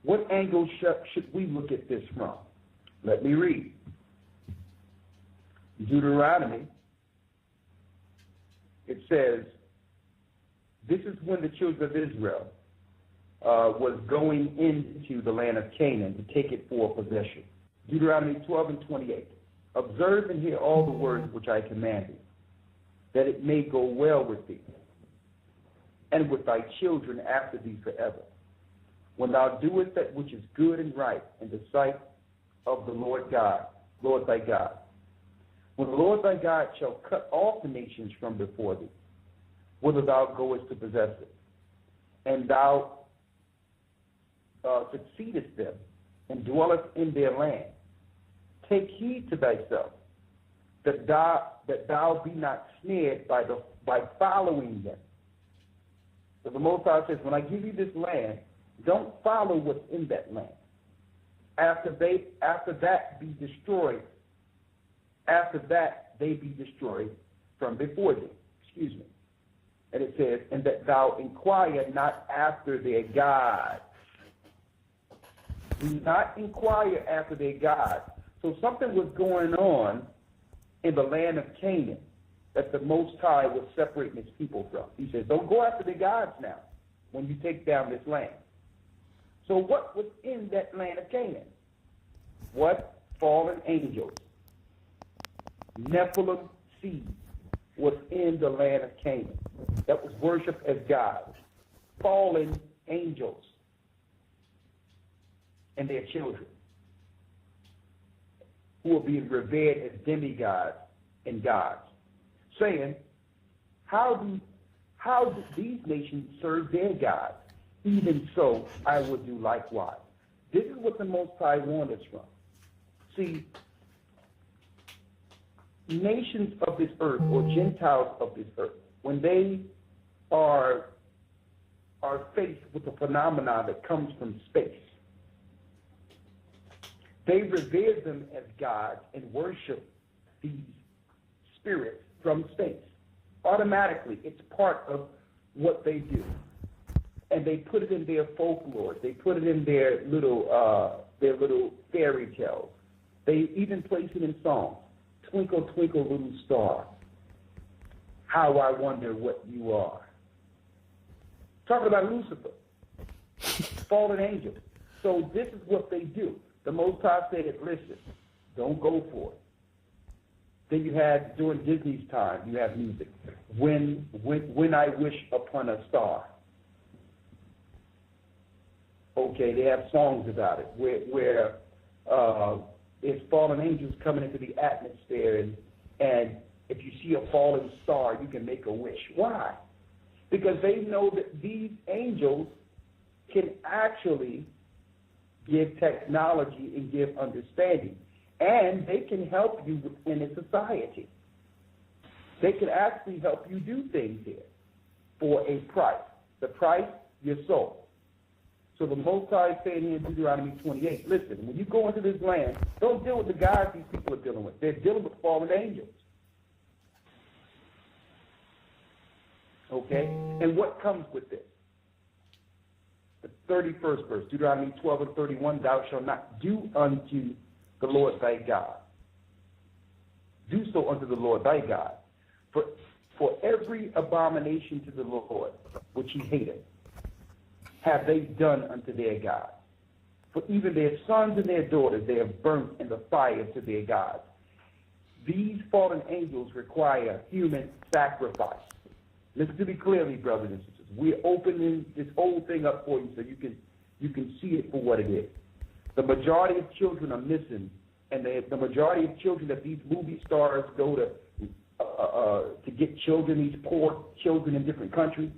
What angle should we look at this from? Let me read. Deuteronomy, it says, this is when the children of Israel was going into the land of Canaan to take it for possession. Deuteronomy 12:28. Observe and hear all the words which I command thee, that it may go well with thee, and with thy children after thee forever, when thou doest that which is good and right in the sight of the Lord thy God. When the Lord thy God shall cut off the nations from before thee, whither thou goest to possess it, and thou succeedest them, and dwellest in their land. Take heed to thyself, that thou be not snared by following them. So the Most High says, when I give you this land, don't follow what's in that land. After that be destroyed from before thee. Excuse me. And it says, and that thou inquire not after their gods. Do not inquire after their gods. So something was going on in the land of Canaan that the Most High was separating his people from. He says, don't go after the gods now when you take down this land. So what was in that land of Canaan? What? Fallen angels. Nephilim seed was in the land of Canaan that was worshipped as gods. Fallen angels and their children, who were being revered as demigods and gods, saying, how do these nations serve their gods? Even so, I will do likewise. This is what the Most High warned us from. See, nations of this earth, or Gentiles of this earth, when they are faced with a phenomenon that comes from space, they revere them as gods and worship these spirits from space. Automatically, it's part of what they do. And they put it in their folklore. They put it in their little fairy tales. They even place it in songs. Twinkle, twinkle, little star, how I wonder what you are. Talking about Lucifer, fallen angel. So this is what they do. The Most High said, listen, don't go for it. Then you had, during Disney's time, you have music. When I Wish Upon a Star. Okay, they have songs about it where it's fallen angels coming into the atmosphere, and if you see a fallen star, you can make a wish. Why? Because they know that these angels can actually give technology and give understanding, and they can help you in a society. They can actually help you do things here for a price. The price, your soul. So the Most High is saying here in Deuteronomy 28, listen, when you go into this land, don't deal with the guys these people are dealing with. They're dealing with fallen angels. Okay? And what comes with this? The 31st verse, Deuteronomy 12 and 31, thou shalt not do unto the Lord thy God. Do so unto the Lord thy God. For every abomination to the Lord, which he hateth, have they done unto their God. For even their sons and their daughters they have burnt in the fire to their gods. These fallen angels require human sacrifice. Listen to me clearly, brothers and sisters. We're opening this whole thing up for you so you can see it for what it is. The majority of children are missing, and the majority of children that these movie stars go to get children, these poor children in different countries,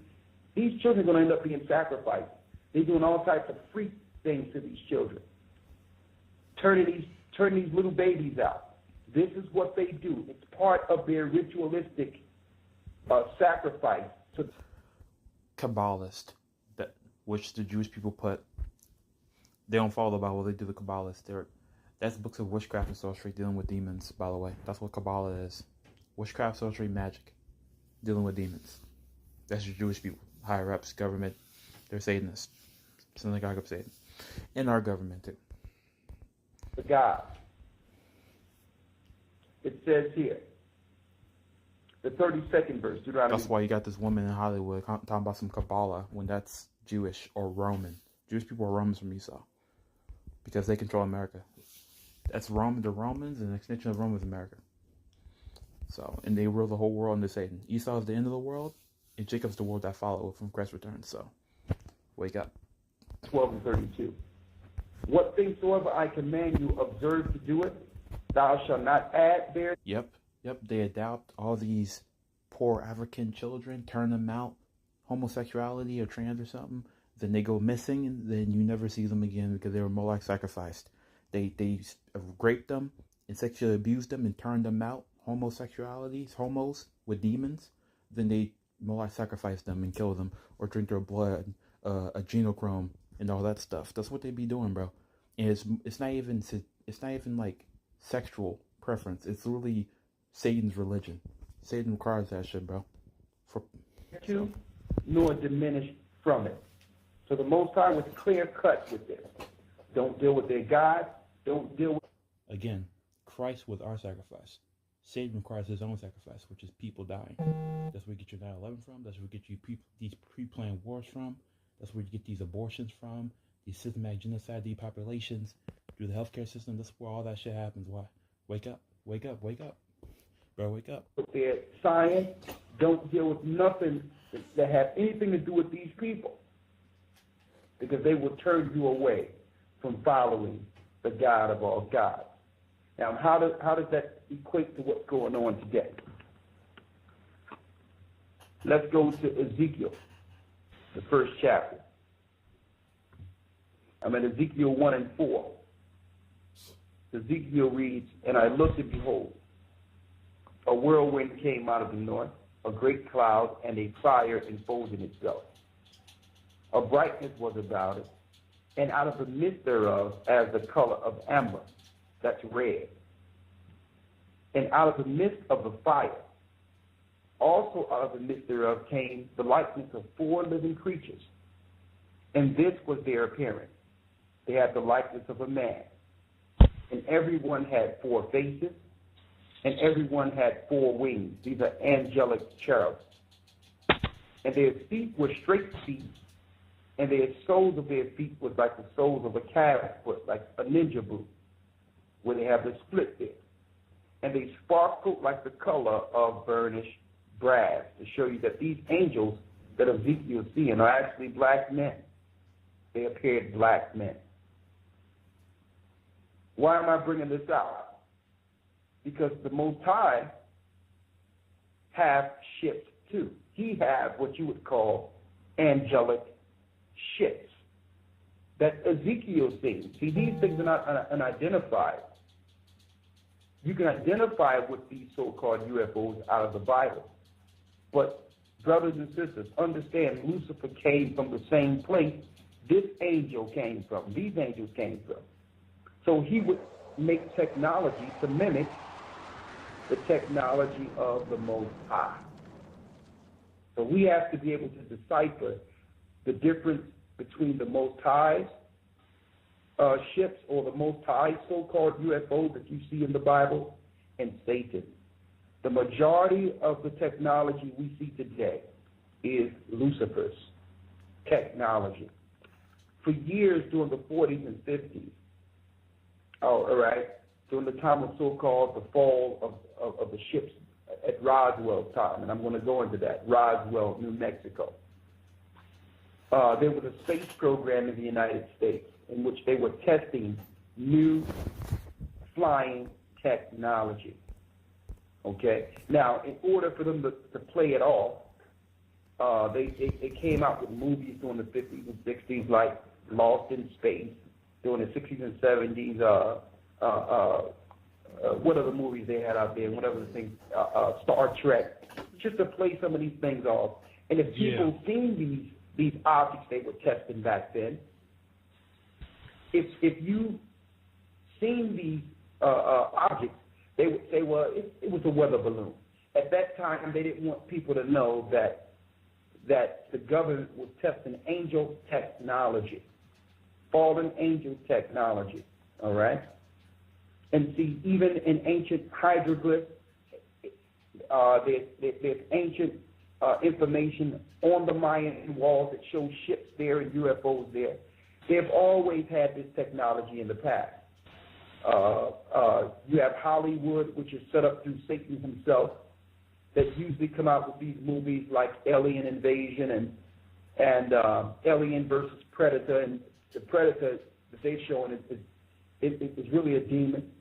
these children are going to end up being sacrificed. They're doing all types of freak things to these children, turning these little babies out. This is what they do. It's part of their ritualistic sacrifice. So, Kabbalist, which the Jewish people they don't follow the Bible, they do the Kabbalist. That's books of witchcraft and sorcery dealing with demons, by the way. That's what Kabbalah is. Witchcraft, sorcery, magic, dealing with demons. That's your Jewish people, higher ups, government. They're Satanists. Synagogue of Satan. And our government, too. The God. It says here, the 32nd verse, Deuteronomy. That's why you got this woman in Hollywood talking about some Kabbalah when that's Jewish or Roman. Jewish people are Romans from Esau because they control America. That's Rome. The Romans, and an extension of Rome is America. So, and they rule the whole world under Satan. Esau is the end of the world, and Jacob's the world that followed from Christ's return. So, wake up. 12 and 32. What things soever I command you, observe to do it. Thou shalt not add there. Yep. They adopt all these poor African children, turn them out, homosexuality or trans or something. Then they go missing, and then you never see them again because they were more like sacrificed. They raped them and sexually abused them and turned them out, homos with demons. Then they more like sacrifice them and kill them or drink their blood, adrenochrome and all that stuff. That's what they be doing, bro. And it's not even like sexual preference. It's really Satan's religion. Satan requires that shit, bro. Nor diminish from it. So the Most High was clear cut with this. Don't deal with their God. Don't deal with. Again, Christ was our sacrifice. Satan requires his own sacrifice, which is people dying. That's where you get your 9/11 from. That's where you get these pre-planned wars from. That's where you get these abortions from. These systematic genocide, depopulations through the healthcare system. That's where all that shit happens. Why? Wake up. Wake up. Wake up. Bro, wake up. With their science, don't deal with nothing that have anything to do with these people. Because they will turn you away from following the God of all gods. Now, how does that equate to what's going on today? Let's go to Ezekiel, the first chapter. I'm at Ezekiel 1 and 4. Ezekiel reads, and I looked and behold, a whirlwind came out of the north, a great cloud, and a fire enfolded itself. A brightness was about it, and out of the midst thereof, as the color of amber, that's red. And out of the midst of the fire, also out of the midst thereof came the likeness of 4 living creatures. And this was their appearance. They had the likeness of a man. And everyone had 4 faces, and everyone had 4 wings. These are angelic cherubs. And their feet were straight feet, and the soles of their feet was like the soles of a calf's foot, like a ninja boot, where they have the split there. And they sparkled like the color of burnished brass, to show you that these angels that Ezekiel is seeing are actually black men. They appeared black men. Why am I bringing this out? Because the Most High have ships too. He have what you would call angelic ships that Ezekiel sees. See, these things are not unidentified. You can identify with these so-called UFOs out of the Bible. But, brothers and sisters, understand Lucifer came from the same place this angel came from. These angels came from. So he would make technology to mimic the technology of the Most High. So we have to be able to decipher the difference between the Most High's ships, or the Most High so-called UFOs that you see in the Bible, and Satan. The majority of the technology we see today is Lucifer's technology. For years during the 40s and 50s, during the time of so-called the fall of the ships at Roswell time, and I'm going to go into that, Roswell, New Mexico. There was a space program in the United States in which they were testing new flying technology. Okay? Now, in order for them to play it off, they came out with movies during the 50s and 60s like Lost in Space, during the 60s and 70s, what other movies they had out there, whatever the thing, Star Trek, just to play some of these things off. And if people seen these objects they were testing back then, if you seen these objects, they would say, well, it was a weather balloon. At that time, they didn't want people to know that the government was testing angel technology, fallen angel technology, all right? And see, even in ancient hieroglyphs, there's ancient information on the Mayan walls that show ships there and UFOs there. They've always had this technology in the past. You have Hollywood, which is set up through Satan himself, that usually come out with these movies like Alien Invasion and Alien versus Predator, and the Predator that they're showing is really a demon.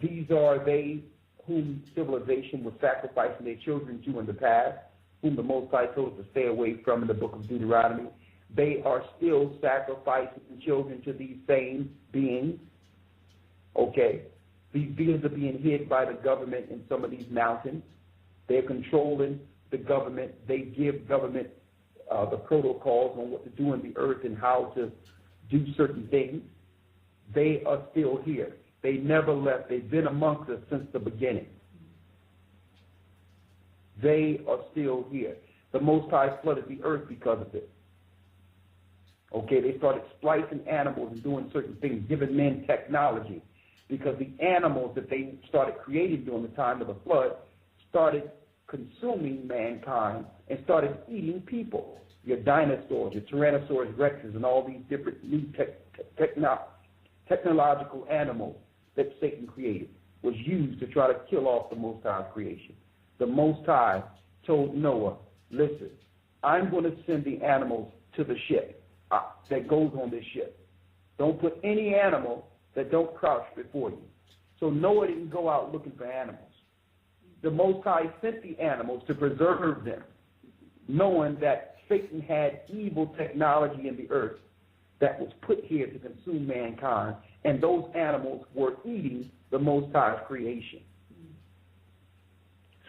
These are they whom civilization was sacrificing their children to in the past, whom the Most High told us to stay away from in the book of Deuteronomy. They are still sacrificing children to these same beings. Okay? These beings are being hid by the government in some of these mountains. They're controlling the government. They give government the protocols on what to do in the earth and how to do certain things. They are still here. They never left. They've been amongst us since the beginning. They are still here. The Most High flooded the earth because of it. Okay, they started splicing animals and doing certain things, giving men technology, because the animals that they started creating during the time of the flood started consuming mankind and started eating people. Your dinosaurs, your Tyrannosaurus rexes, and all these different new technological animals that Satan created was used to try to kill off the Most High creation. The Most High told Noah, listen, I'm going to send the animals to the ship that goes on this ship. Don't put any animal that don't crouch before you. So Noah didn't go out looking for animals. The Most High sent the animals to preserve them, knowing that Satan had evil technology in the earth that was put here to consume mankind, and those animals were eating the Most High's creation.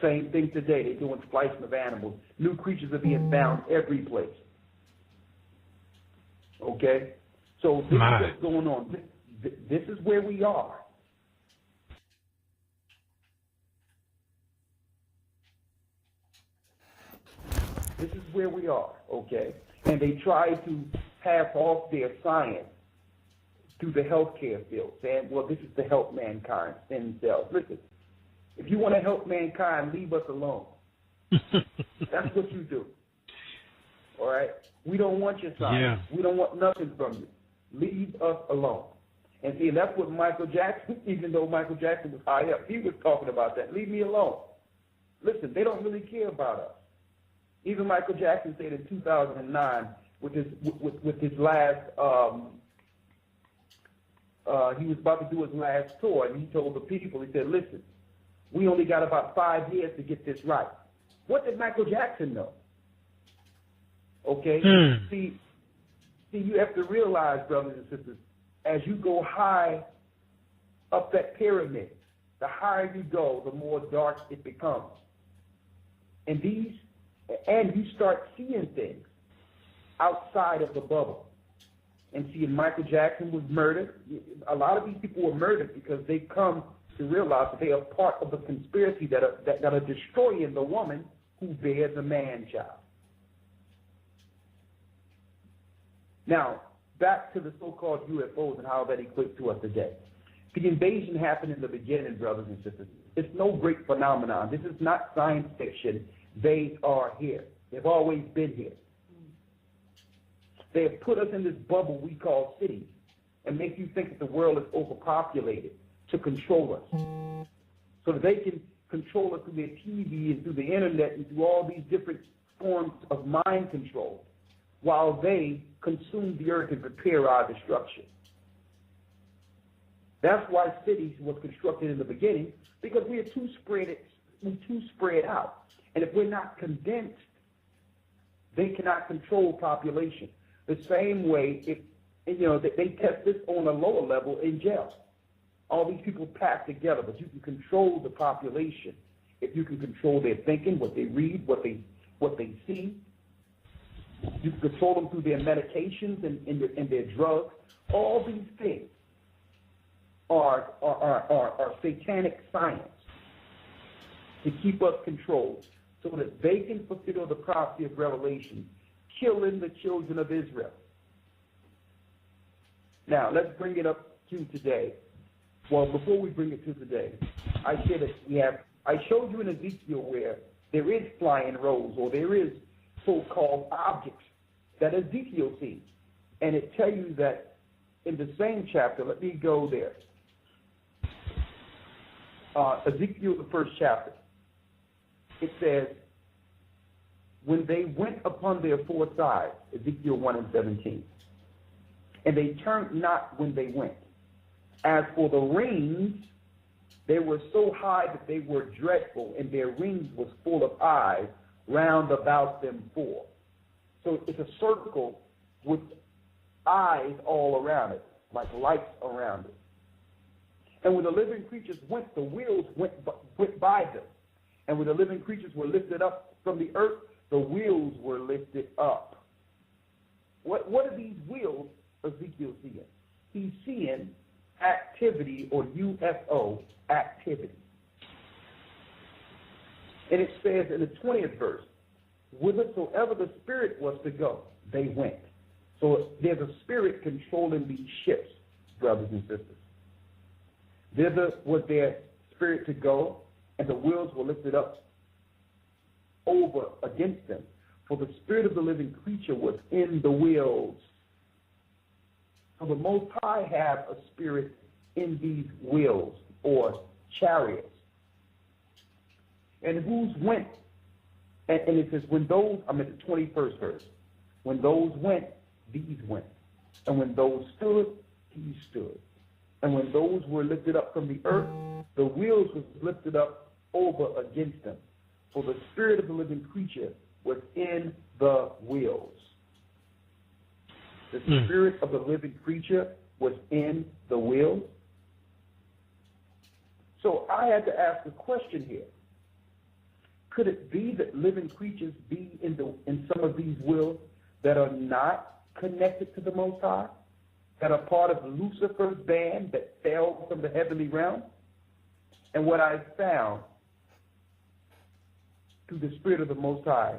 Same thing today. They're doing splicing of animals. New creatures are being found every place. Okay? So this is what's going on. This is where we are. This is where we are, okay? And they try to pass off their science through the healthcare field, saying, well, this is to help mankind, stem cells. Listen, if you want to help mankind, leave us alone. That's what you do. All right? We don't want your science. Yeah. We don't want nothing from you. Leave us alone. And see, that's what Michael Jackson, even though Michael Jackson was high up, he was talking about that. Leave me alone. Listen, they don't really care about us. Even Michael Jackson said in 2009, with his last, he was about to do his last tour, and he told the people, he said, listen, we only got about 5 years to get this right. What did Michael Jackson know? Okay? See, you have to realize, brothers and sisters, as you go high up that pyramid, the higher you go, the more dark it becomes. And you start seeing things outside of the bubble. And see, Michael Jackson was murdered. A lot of these people were murdered because they come to realize that they are part of the conspiracy that are destroying the woman who bears a man-child. Now, back to the so-called UFOs and how that equates to us today. The invasion happened in the beginning, brothers and sisters. It's no great phenomenon. This is not science fiction. They are here. They've always been here. They have put us in this bubble we call cities and make you think that the world is overpopulated to control us, so that they can control us through their TV and through the internet and through all these different forms of mind control, while they consume the earth and prepare our destruction. That's why cities was constructed in the beginning, because we are too spread out. And if we're not condensed, they cannot control population. The same way, if they test this on a lower level in jail. All these people packed together, but you can control the population if you can control their thinking, what they read, what they see. You can control them through their medications and their drugs. All these things are satanic science to keep us controlled, so that they can fulfill the prophecy of Revelation, killing the children of Israel. Now, let's bring it up to today. Well, before we bring it to today, I said that I showed you in Ezekiel where there is flying rolls, or there is so-called objects that Ezekiel sees. And it tells you that in the same chapter, let me go there. Ezekiel, the first chapter, it says, when they went upon their four sides, Ezekiel 1:17, and they turned not when they went. As for the rings, they were so high that they were dreadful, and their rings was full of eyes round about them four. So it's a circle with eyes all around it, like lights around it. And when the living creatures went, the wheels went by them. And when the living creatures were lifted up from the earth, the wheels were lifted up. What are these wheels Ezekiel seeing? He's seeing activity, or UFO activity. And it says in the 20th verse, whithersoever the spirit was to go, they went. So there's a spirit controlling these ships, brothers and sisters. Thither was their spirit to go, and the wheels were lifted up over against them. For the spirit of the living creature was in the wheels. So the Most High have a spirit in these wheels, or chariots. And whose went, and it says, when those, I'm at the 21st verse, when those went, these went. And when those stood, these stood. And when those were lifted up from the earth, the wheels was lifted up over against them. For the spirit of the living creature was in the wheels. The spirit of the living creature was in the wheels. So I had to ask a question here. Could it be that living creatures be in some of these wheels that are not connected to the Most High, that are part of Lucifer's band that fell from the heavenly realm? And what I found through the Spirit of the Most High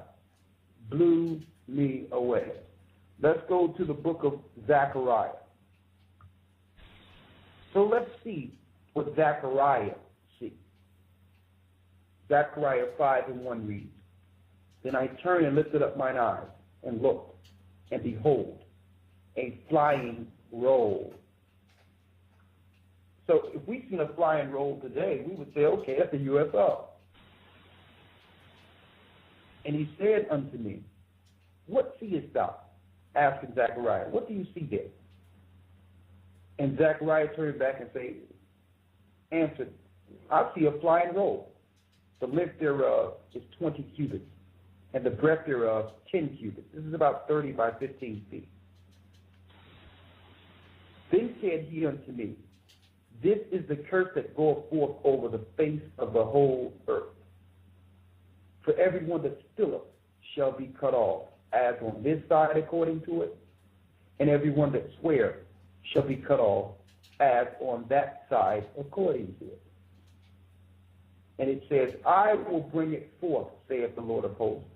blew me away. Let's go to the book of Zechariah. So let's see what Zechariah sees. Zechariah 5:1 reads, Then I turned and lifted up mine eyes and looked, and behold, a flying roll. So if we seen a flying roll today, we would say, okay, that's a UFO. And he said unto me, What seest thou? Asking Zechariah, what do you see there? And Zechariah turned back and answered, I see a flying roll. The length thereof is 20 cubits, and the breadth thereof 10 cubits. This is about 30 by 15 feet. Then said he unto me, This is the curse that goeth forth over the face of the whole earth. For everyone that stilleth shall be cut off, as on this side according to it, and everyone that sweareth shall be cut off, as on that side according to it. And it says, I will bring it forth, saith the Lord of hosts,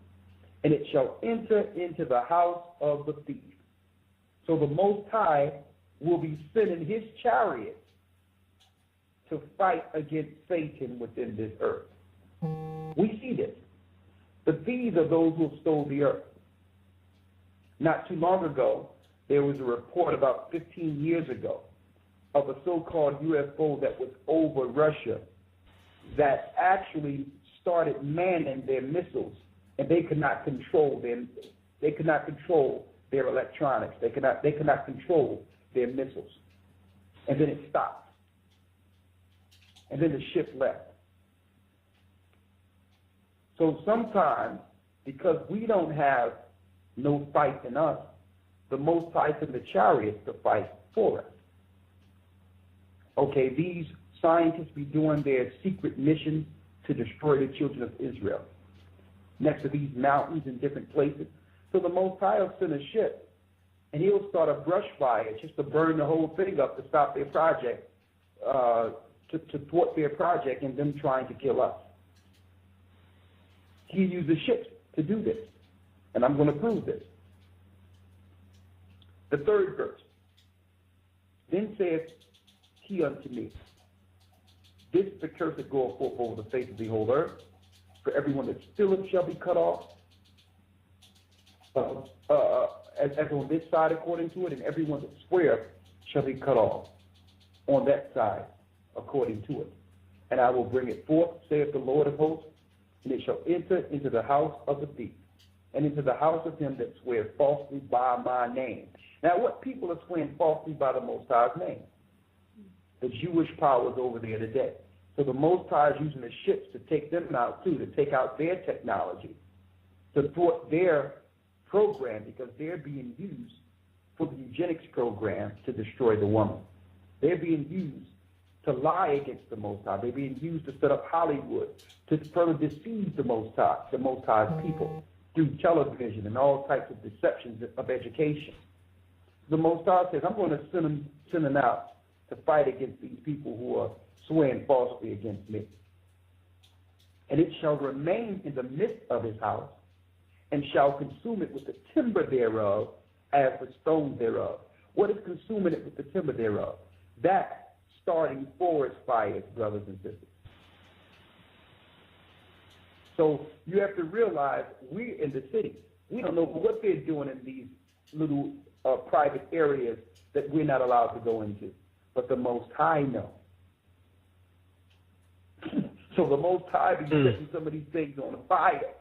and it shall enter into the house of the thief. So the Most High will be sending his chariots to fight against Satan within this earth. We see this. But these are those who have stole the earth. Not too long ago, there was a report about 15 years ago of a so-called UFO that was over Russia that actually started manning their missiles, and they could not control them. They could not control their electronics. They could not control their missiles. And then it stopped. And then the ship left. So sometimes, because we don't have no fight in us, the Most High sent the chariots to fight for us. Okay, these scientists be doing their secret mission to destroy the children of Israel next to these mountains in different places. So the Most High will send a ship, and he'll start a brush fire just to burn the whole thing up to stop their project, to thwart their project and them trying to kill us. He uses ships to do this, and I'm going to prove this. The third verse. Then saith he unto me, this is the curse that goeth forth over the face of the whole earth. For everyone that stealeth shall be cut off, as on this side according to it, and everyone that sweareth shall be cut off on that side according to it. And I will bring it forth, saith the Lord of hosts, and it shall enter into the house of the thief, and into the house of him that swears falsely by my name. Now, what people are swearing falsely by the Most High's name? The Jewish powers over there today. So the Most High is using the ships to take them out too, to take out their technology, to thwart their program, because they're being used for the eugenics program to destroy the woman. They're being used to lie against the Most High. They're being used to set up Hollywood, to further deceive the Most High's people through television and all types of deceptions of education. The Most High says, I'm going to send them out to fight against these people who are swearing falsely against me. And it shall remain in the midst of his house, and shall consume it with the timber thereof, as the stones thereof. What is consuming it with the timber thereof? That starting forest fires, brothers and sisters. So you have to realize we're in the city. We don't know what they're doing in these little private areas that we're not allowed to go into. But the Most High knows. So the Most High be setting some of these things on fire,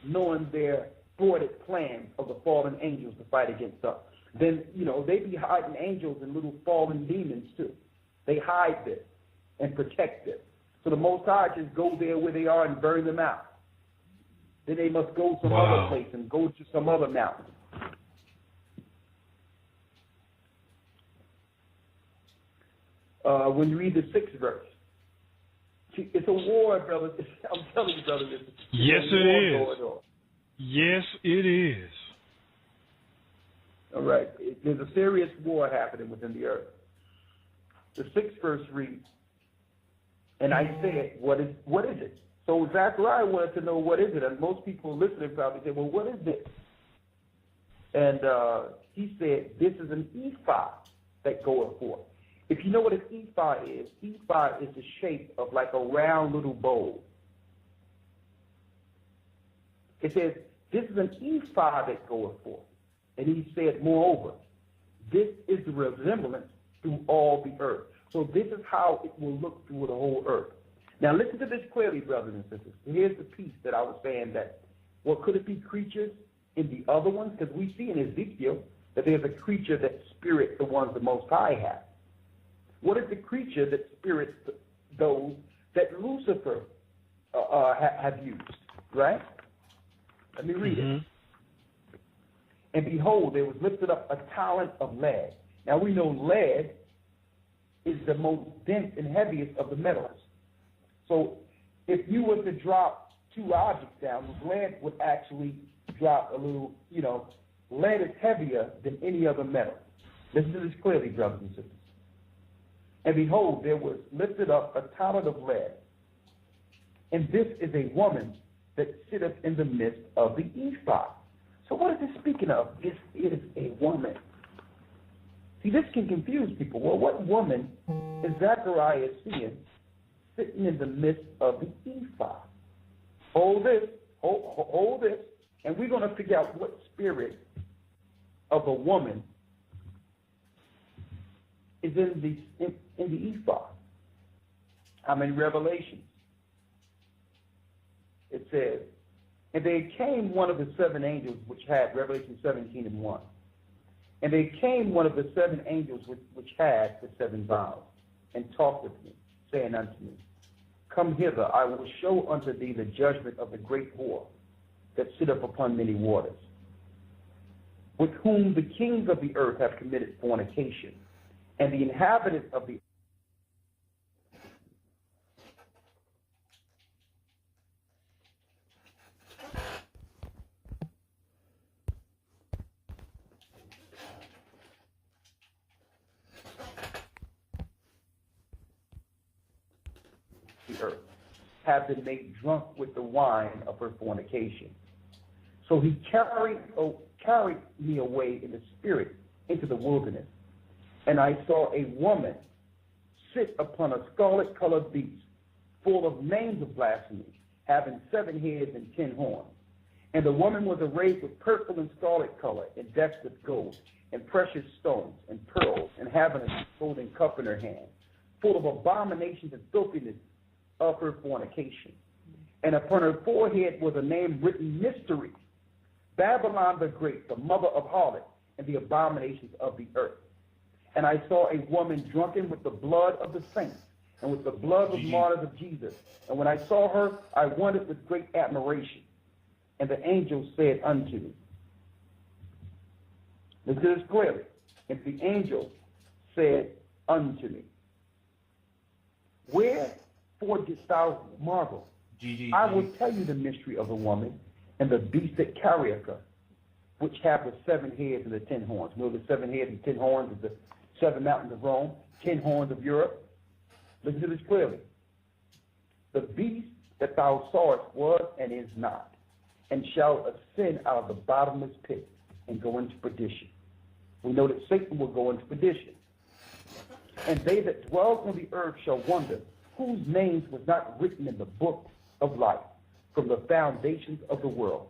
knowing their thwarted plans of the fallen angels to fight against us. Then, they be hiding angels and little fallen demons too. They hide this and protect this. So the Most High just go there where they are and burn them out. Then they must go some other place and go to some other mountain. When you read the 6th verse, it's a war, brother. I'm telling you, brother. Yes, it is. Yes, it is. All right. There's a serious war happening within the earth. The 6th verse reads, and I said, what is it? So Zechariah wanted to know what is it, and most people listening probably say, well, what is this? And he said, this is an ephod that goeth forth. If you know what an ephod is the shape of like a round little bowl. It says, this is an ephod that goeth forth. And he said, moreover, this is the resemblance through all the earth. So this is how it will look through the whole earth. Now listen to this clearly, brothers and sisters. Here's the piece that I was saying that, well, could it be creatures in the other ones? Because we see in Ezekiel that there's a creature that spirits the ones the Most High has. What is the creature that spirits those that Lucifer have used, right? Let me read it. And behold, there was lifted up a talent of lead. Now we know lead is the most dense and heaviest of the metals. So if you were to drop two objects down, lead would actually drop a little, lead is heavier than any other metal. Listen to this clearly, brothers and sisters. And behold, there was lifted up a talent of lead. And this is a woman that sitteth in the midst of the ephod. So what is this speaking of? This is a woman. See, this can confuse people. Well, what woman is Zechariah seeing sitting in the midst of the ephod? Hold this, and we're going to figure out what spirit of a woman is in the ephod. How many revelations? It says, and there came one of the seven angels which had, Revelation 17:1. And there came one of the seven angels which had the seven vials, and talked with me, saying unto me, Come hither, I will show unto thee the judgment of the great whore that sitteth upon many waters, with whom the kings of the earth have committed fornication, and the inhabitants of the earth have been made drunk with the wine of her fornication. So he carried me away in the spirit into the wilderness, and I saw a woman sit upon a scarlet-colored beast, full of names of blasphemy, having 7 heads and 10 horns. And the woman was arrayed with purple and scarlet color, and decked with gold, and precious stones, and pearls, and having a golden cup in her hand, full of abominations and filthiness of her fornication. And upon her forehead was a name written, Mystery, Babylon the Great, the mother of harlots, and the abominations of the earth. And I saw a woman drunken with the blood of the saints, and with the blood of martyrs of Jesus. And when I saw her, I wondered with great admiration. And the angel said unto me, listen to this clearly. And the angel said unto me, Wherefore didst thou marvel? I will tell you the mystery of the woman and the beast that carrieth her, which have the 7 heads and the 10 horns. You know, the 7 heads and 10 horns is the 7 mountains of Rome, 10 horns of Europe. Listen to this clearly. The beast that thou sawest was and is not, and shall ascend out of the bottomless pit and go into perdition. We know that Satan will go into perdition. And they that dwell on the earth shall wonder, whose names was not written in the book of life from the foundations of the world,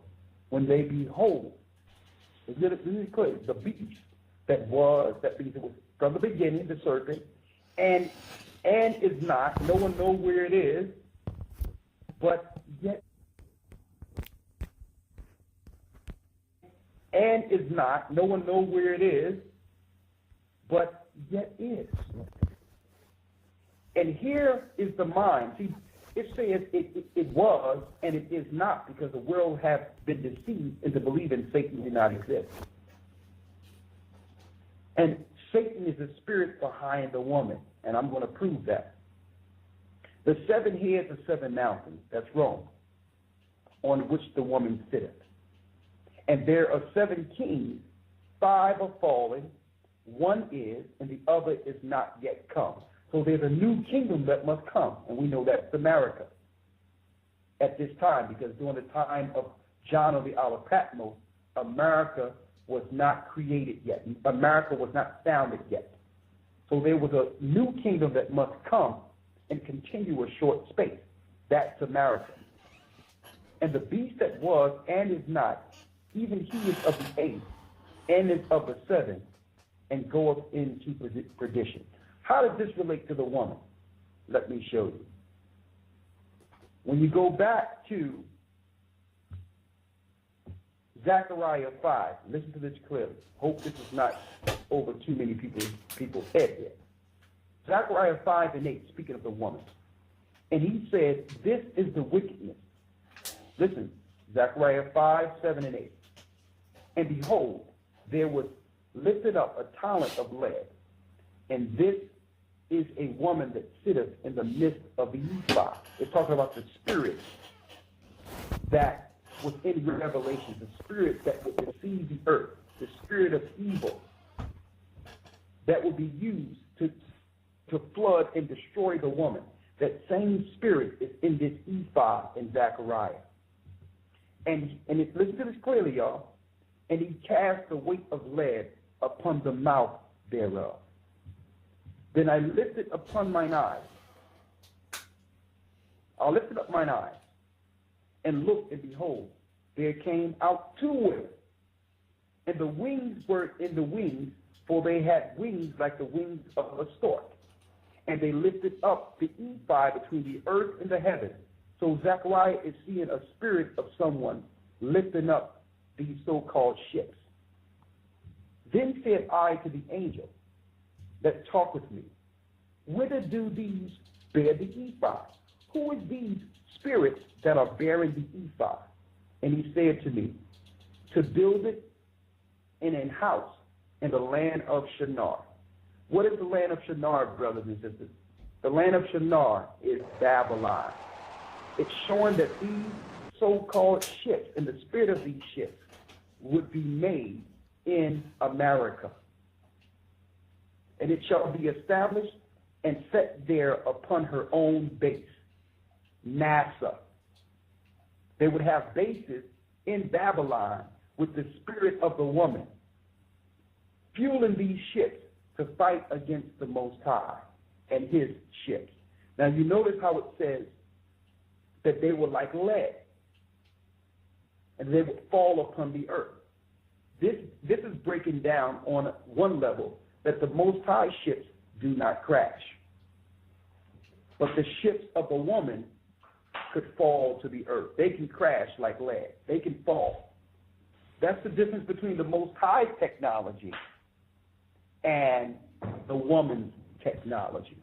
when they behold, this is clear, the beast that was from the beginning, the serpent, and is not, no one knows where it is, but yet, and is not, no one knows where it is, but yet is. And here is the mind. See, it says it was and it is not, because the world has been deceived into believing Satan did not exist. And Satan is the spirit behind the woman, and I'm going to prove that. The 7 heads of 7 mountains, that's Rome, on which the woman sitteth. And there are 7 kings, 5 are fallen, 1 is, and the other is not yet come. So there's a new kingdom that must come, and we know that's America at this time, because during the time of John of the Isle of Patmos, America was not created yet. America was not founded yet. So there was a new kingdom that must come and continue a short space. That's America. And the beast that was and is not, even he is of the 8th and is of the 7th, and goeth into perdition. How does this relate to the woman? Let me show you. When you go back to Zechariah 5, listen to this clearly. Hope this is not over too many people's head yet. Zechariah 5:8, speaking of the woman. And he said, this is the wickedness. Listen, Zechariah 5:7-8. And behold, there was lifted up a talent of lead, and this is a woman that sitteth in the midst of the ephod. It's talking about the spirit that was in Revelation, the spirit that would deceive the earth, the spirit of evil that would be used to flood and destroy the woman. That same spirit is in this ephod in Zechariah. And listen to this clearly, y'all. and he cast the weight of lead upon the mouth thereof. Then I lifted upon mine eyes. I lifted up mine eyes, and looked, and behold, there came out two women, and the wings were in the wings, for they had wings like the wings of a stork. And they lifted up the ephod between the earth and the heaven. So Zechariah is seeing a spirit of someone lifting up these so-called ships. Then said I to the angel that talked with me, whither do these bear the ephod? Who is these spirits that are bearing the ephod? And he said to me, to build it in a house in the land of Shinar. What is the land of Shinar, brothers and sisters? The land of Shinar is Babylon. It's showing that these so-called ships and the spirit of these ships would be made in America. And it shall be established and set there upon her own base, NASA. They would have bases in Babylon with the spirit of the woman, fueling these ships to fight against the Most High and his ships. Now you notice how it says that they were like lead, and they would fall upon the earth. This is breaking down on one level that the Most High ships do not crash. But the ships of a woman could fall to the earth. They can crash like lead. They can fall. That's the difference between the Most High technology and the woman's technology.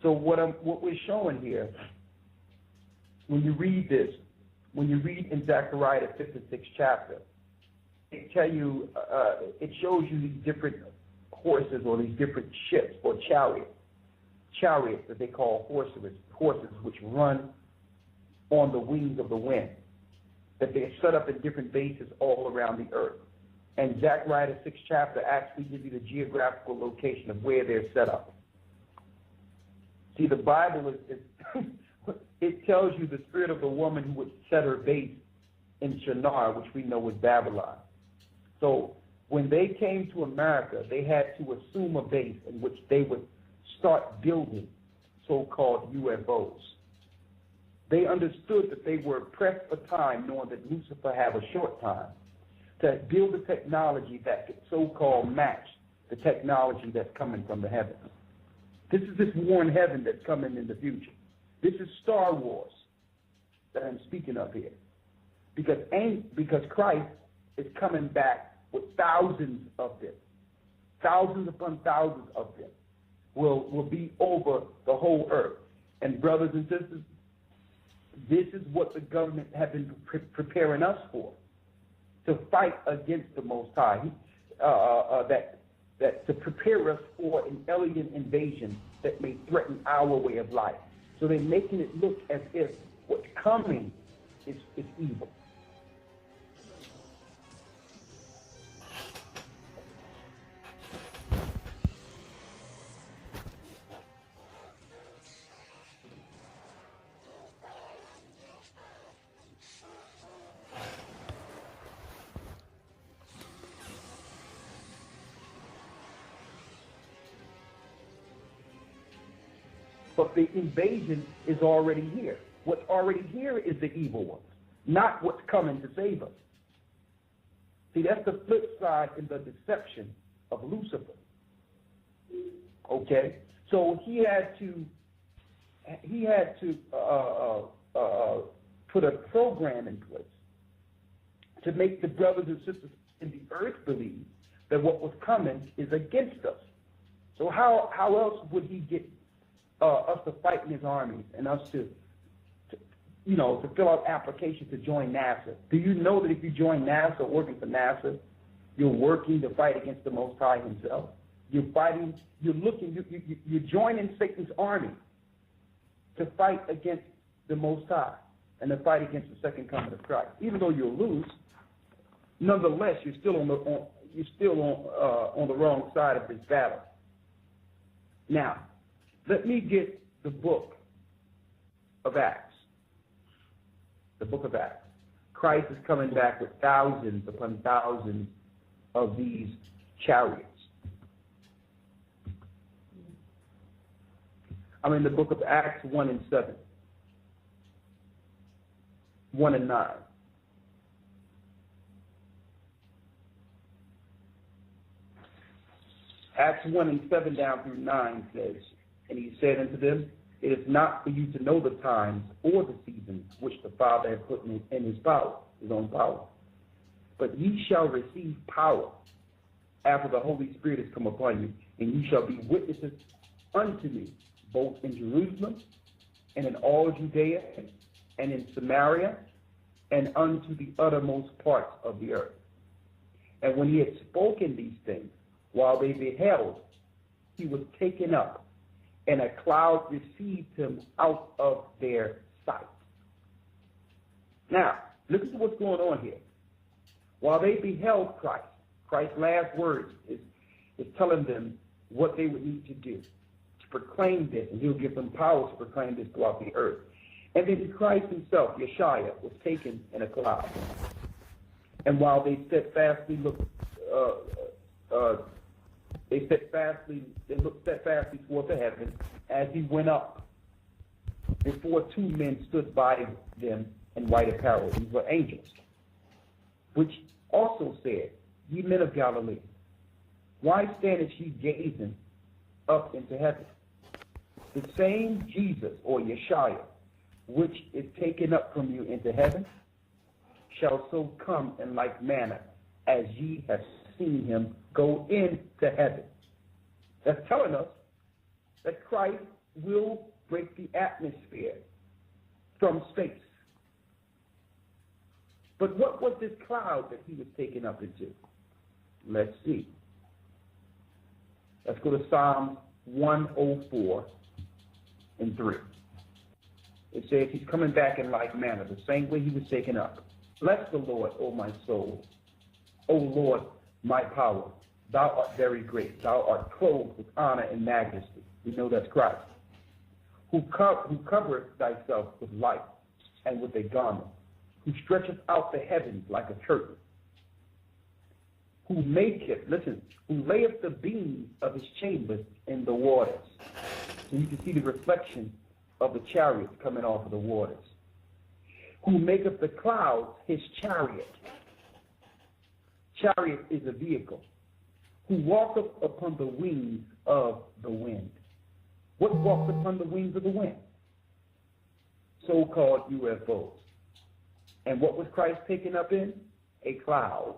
So what we're showing here, when you read this, when you read in Zechariah the 56th chapter, it shows you these different horses or these different ships or chariots that they call horses which run on the wings of the wind, that they're set up in different bases all around the earth. And Zechariah the 6th chapter actually gives you the geographical location of where they're set up. See, the Bible it tells you the spirit of the woman who would set her base in Shinar, which we know is Babylon. So when they came to America, they had to assume a base in which they would start building so-called UFOs. They understood that they were pressed for time, knowing that Lucifer had a short time, to build a technology that could so-called match the technology that's coming from the heavens. This is this war in heaven that's coming in the future. This is Star Wars that I'm speaking of here. Because Christ is coming back with thousands of them. Thousands upon thousands of them will be over the whole earth. And brothers and sisters, this is what the government have been preparing us for, to fight against the Most High, that to prepare us for an alien invasion that may threaten our way of life. So they're making it look as if what's coming is evil. But the invasion is already here. What's already here is the evil ones, not what's coming to save us. See, that's the flip side in the deception of Lucifer. Okay? So he had to put a program in place to make the brothers and sisters in the earth believe that what was coming is against us. So how else would he get us to fight in his armies and us to fill out applications to join NASA? Do you know that if you join NASA, working for NASA, you're working to fight against the Most High himself? You're joining Satan's army to fight against the Most High and to fight against the second coming of Christ. Even though you'll lose, nonetheless, you're still on the wrong side of this battle. Now, let me get the book of Acts. The book of Acts. Christ is coming back with thousands upon thousands of these chariots. I'm in the book of Acts 1 and 7. 1 and 9. Acts 1 and 7 down through 9 says, and he said unto them, it is not for you to know the times or the seasons which the Father hath put in his power, his own power. But ye shall receive power after the Holy Spirit has come upon you, and ye shall be witnesses unto me, both in Jerusalem and in all Judea and in Samaria and unto the uttermost parts of the earth. And when he had spoken these things, while they beheld, he was taken up, and a cloud received him out of their sight. Now, listen to what's going on here. While they beheld Christ, Christ's last words is telling them what they would need to do to proclaim this, and he'll give them power to proclaim this throughout the earth. And then Christ himself, Yeshua, was taken in a cloud. And while they steadfastly looked, they looked steadfastly toward the heaven as he went up. Before two men stood by them in white apparel. These were angels, which also said, ye men of Galilee, why standeth ye gazing up into heaven? The same Jesus, or Yeshua, which is taken up from you into heaven, shall so come in like manner as ye have seen him go into heaven. That's telling us that Christ will break the atmosphere from space. But what was this cloud that he was taken up into? Let's see. Let's go to Psalm 104 and 3. It says he's coming back in like manner, the same way he was taken up. Bless the Lord, O my soul. O Lord, my power. Thou art very great. Thou art clothed with honor and majesty. We know that's Christ. Who covereth thyself with light and with a garment. Who stretcheth out the heavens like a curtain. Who maketh, listen, who layeth the beams of his chambers in the waters. So you can see the reflection of the chariots coming off of the waters. Who maketh the clouds his chariot. Chariot is a vehicle. Who walketh upon the wings of the wind. What walks upon the wings of the wind? So-called UFOs. And what was Christ taken up in? A cloud.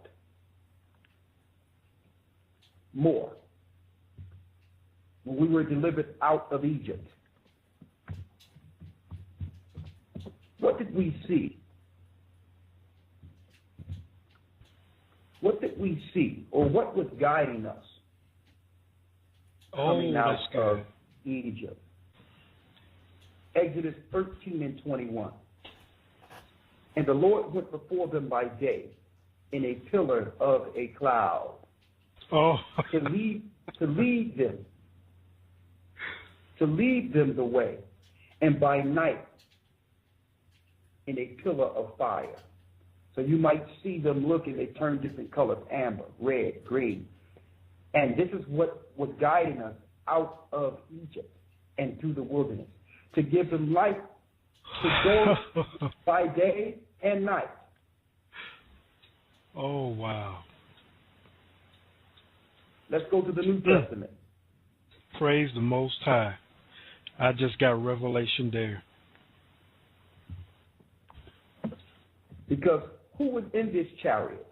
More. When we were delivered out of Egypt, what did we see? What did we see, or what was guiding us coming out of Egypt? Exodus 13 and 21. And the Lord went before them by day in a pillar of a cloud to lead them the way, and by night in a pillar of fire. So you might see them look and they turn different colors, amber, red, green. And this is what was guiding us out of Egypt and through the wilderness, to give them light to go by day and night. Oh, wow. Let's go to the New Testament. Praise the Most High. I just got revelation there. Because who was in this chariot?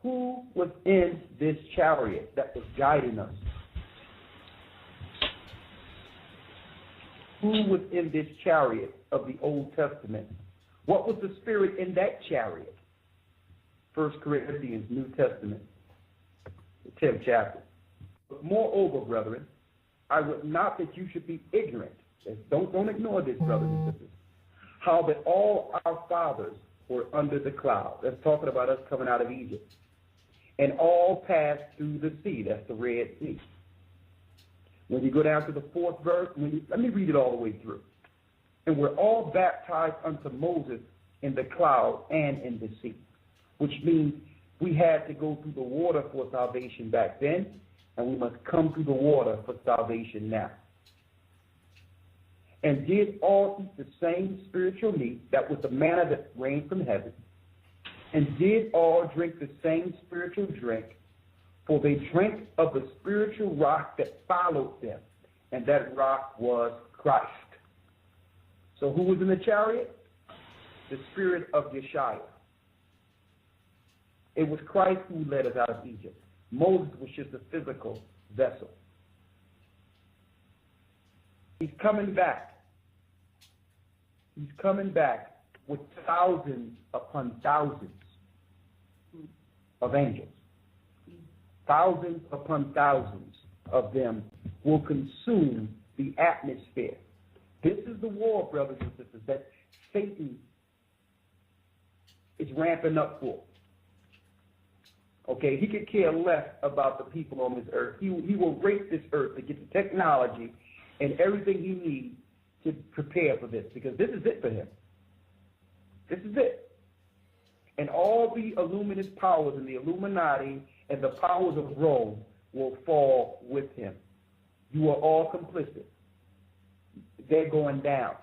Who was in this chariot that was guiding us? Who was in this chariot of the Old Testament? What was the spirit in that chariot? 1 Corinthians, New Testament, the 10th chapter. But moreover, brethren, I would not that you should be ignorant. Don't ignore this, brothers and sisters. How that all our fathers were under the cloud. That's talking about us coming out of Egypt. And all passed through the sea. That's the Red Sea. When you go down to the 4th verse, let me read it all the way through. And we're all baptized unto Moses in the cloud and in the sea, which means we had to go through the water for salvation back then, and we must come through the water for salvation now. And did all eat the same spiritual meat, that was the manna that rained from heaven, and did all drink the same spiritual drink, for they drank of the spiritual rock that followed them, and that rock was Christ. So who was in the chariot? The spirit of Yeshua. It was Christ who led us out of Egypt. Moses was just a physical vessel. He's coming back. He's coming back with thousands upon thousands of angels. Thousands upon thousands of them will consume the atmosphere. This is the war, brothers and sisters, that Satan is ramping up for. Okay, he could care less about the people on this earth. He will rape this earth to get the technology and everything he needs to prepare for this, because this is it for him. This is it. And all the Illuminist powers and the Illuminati and the powers of Rome will fall with him. You are all complicit. They're going down.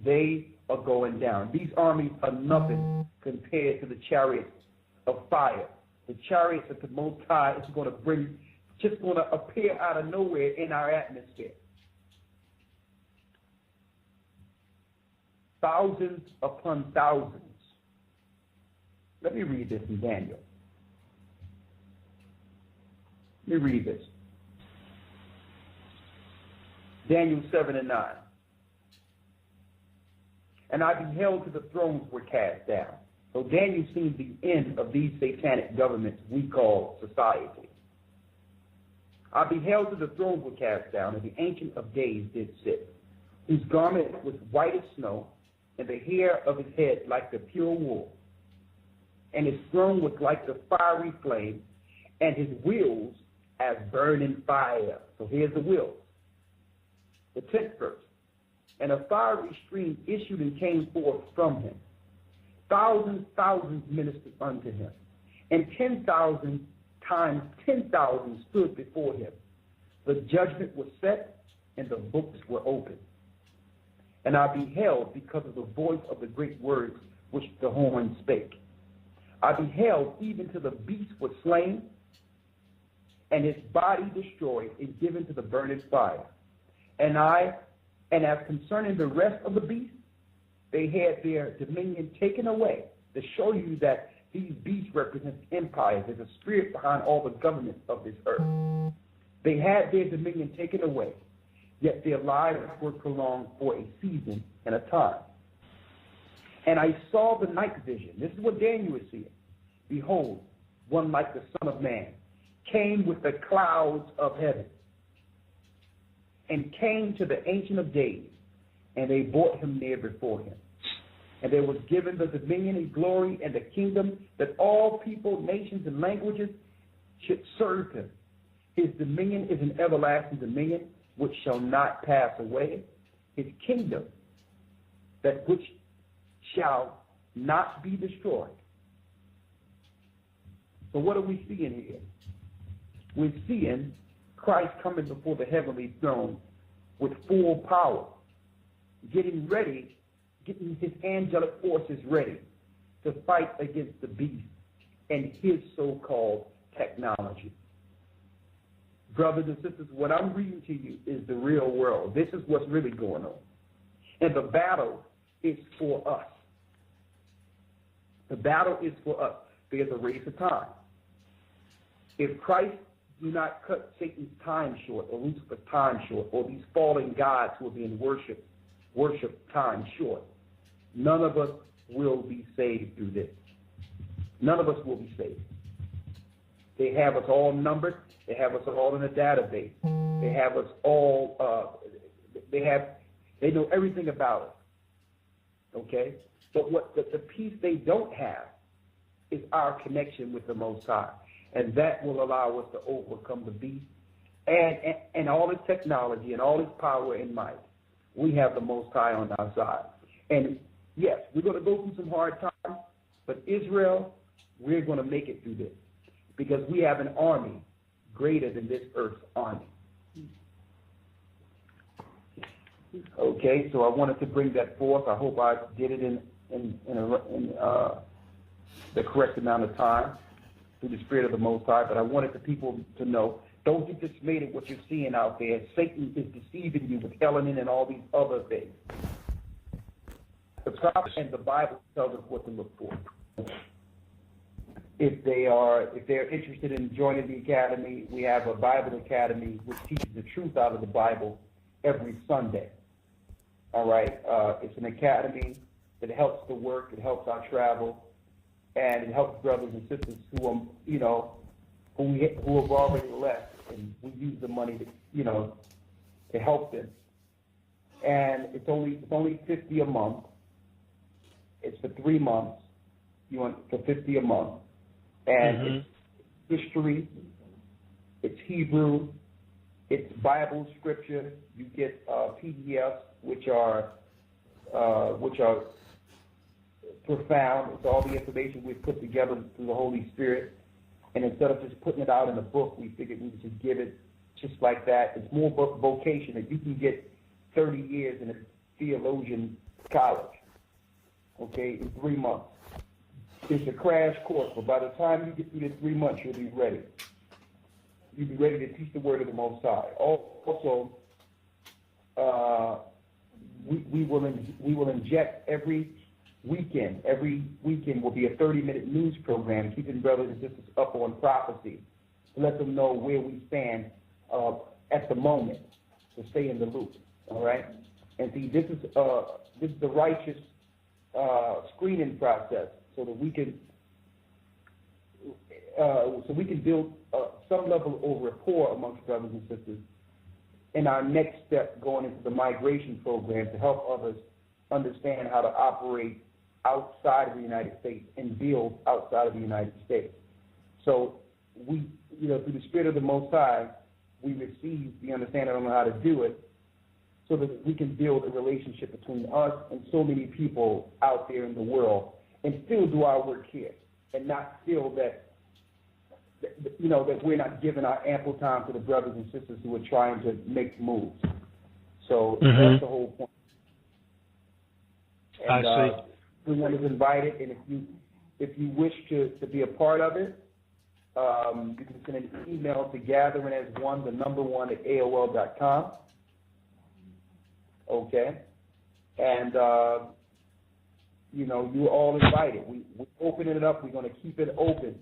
They are going down. These armies are nothing compared to the chariots of fire. The chariots of the Most High is going to appear out of nowhere in our atmosphere. Thousands upon thousands. Let me read this in Daniel. Let me read this. Daniel 7 and 9. And I beheld till the thrones were cast down. So Daniel seen the end of these satanic governments we call society. I beheld till the thrones were cast down, and the Ancient of Days did sit, whose garment was white as snow, and the hair of his head like the pure wool. And his throne was like the fiery flame, and his wheels as burning fire. So here's the wheels. The 10th verse. And a fiery stream issued and came forth from him. Thousands ministered unto him. And 10,000 times 10,000 stood before him. The judgment was set, and the books were opened. And I beheld, because of the voice of the great words which the horn spake. I beheld, even to the beast was slain, and his body destroyed and given to the burning fire. And as concerning the rest of the beasts, they had their dominion taken away, to show you that these beasts represent empires. There's a spirit behind all the governments of this earth. They had their dominion taken away, yet their lives were prolonged for a season and a time. And I saw the night vision. This is what Daniel is seeing. Behold, one like the Son of Man came with the clouds of heaven, and came to the Ancient of Days, and they brought him near before him. And there was given the dominion and glory and the kingdom, that all people, nations, and languages should serve him. His dominion is an everlasting dominion which shall not pass away. His kingdom, that which shall not be destroyed. So what are we seeing here? We're seeing Christ coming before the heavenly throne with full power, getting ready, getting his angelic forces ready to fight against the beast and his so-called technology. Brothers and sisters, what I'm reading to you is the real world. This is what's really going on. And the battle is for us. The battle is for us. There's a race of time. If Christ do not cut Satan's time short, or Lucifer's time short, or these fallen gods who are being worship time short, none of us will be saved through this. None of us will be saved. They have us all numbered. They have us all in a database. They have us all. They know everything about us. Okay, but what the piece they don't have is our connection with the Most High. And that will allow us to overcome the beast and all its technology and all its power and might. We have the Most High on our side. And yes, we're going to go through some hard times, but Israel, we're going to make it through this because we have an army greater than this earth's army. Okay, so I wanted to bring that forth. I hope I did it in the correct amount of time through the Spirit of the Most High, but I wanted the people to know, don't get dismayed at what you're seeing out there. Satan is deceiving you with Helen and all these other things. The prophet and the Bible tells us what to look for. If they're interested in joining the academy, we have a Bible academy which teaches the truth out of the Bible every Sunday. All right, it's an academy that helps the work, it helps our travel, and it helps brothers and sisters who who have already left, and we use the money to help them. And it's only $50 a month. It's for 3 months. You want for $50 a month, and it's history, it's Hebrew, it's Bible scripture. You get PDFs which are profound. It's all the information we've put together through the Holy Spirit. And instead of just putting it out in a book, we figured we would just give it just like that. It's more vocation that you can get 30 years in a theologian college, okay, in 3 months. It's a crash course, but by the time you get through the 3 months, you'll be ready. You'll be ready to teach the word of the Most High. Also, we will inject every weekend. Every weekend will be a 30-minute news program keeping brothers and sisters up on prophecy to let them know where we stand at the moment, to stay in the loop. All right, and see, this is the righteous screening process, so that we can build some level of rapport amongst brothers and sisters in our next step going into the migration program to help others understand how to operate outside of the United States and build outside of the United States. So we, through the Spirit of the Most High, we receive the understanding on how to do it so that we can build a relationship between us and so many people out there in the world and still do our work here and not feel that we're not giving our ample time to the brothers and sisters who are trying to make moves. So that's the whole point. And, I see. Everyone is invited, and if you wish to be a part of it, you can send an email to gatheringas1, the number 1 at AOL.com. Okay, and you're all invited. We're opening it up. We're going to keep it open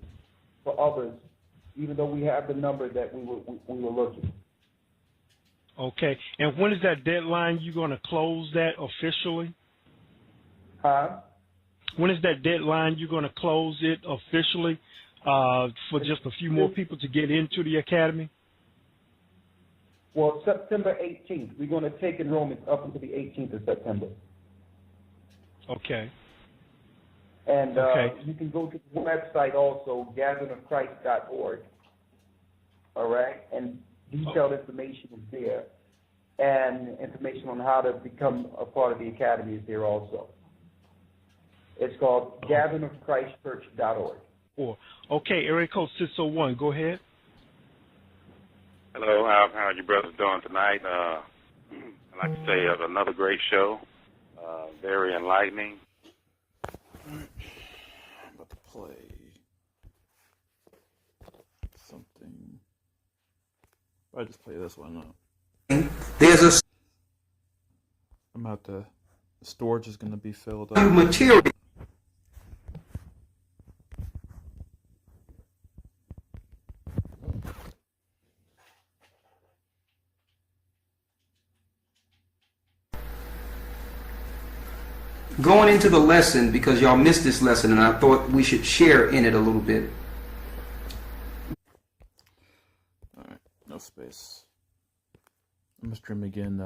for others, even though we have the number that we were looking. Okay, and when is that deadline? You're going to close that officially? Huh? When is that deadline? You're going to close it officially for just a few more people to get into the academy? Well, September 18th. We're going to take enrollment up until the 18th of September. Okay. And you can go to the website also, gatheringofchrist.org. All right? And detailed information is there. And information on how to become a part of the academy is there also. It's called gatheringofchristchurch.org. Okay, area code 601. Go ahead. Hello, how are you brothers doing tonight? I'd like to say another great show, very enlightening. I'm about to play something. I just play this one up. I'm about to. The storage is going to be filled up. Material. Going into the lesson, because y'all missed this lesson, and I thought we should share in it a little bit. Alright, no space. I'm going to stream again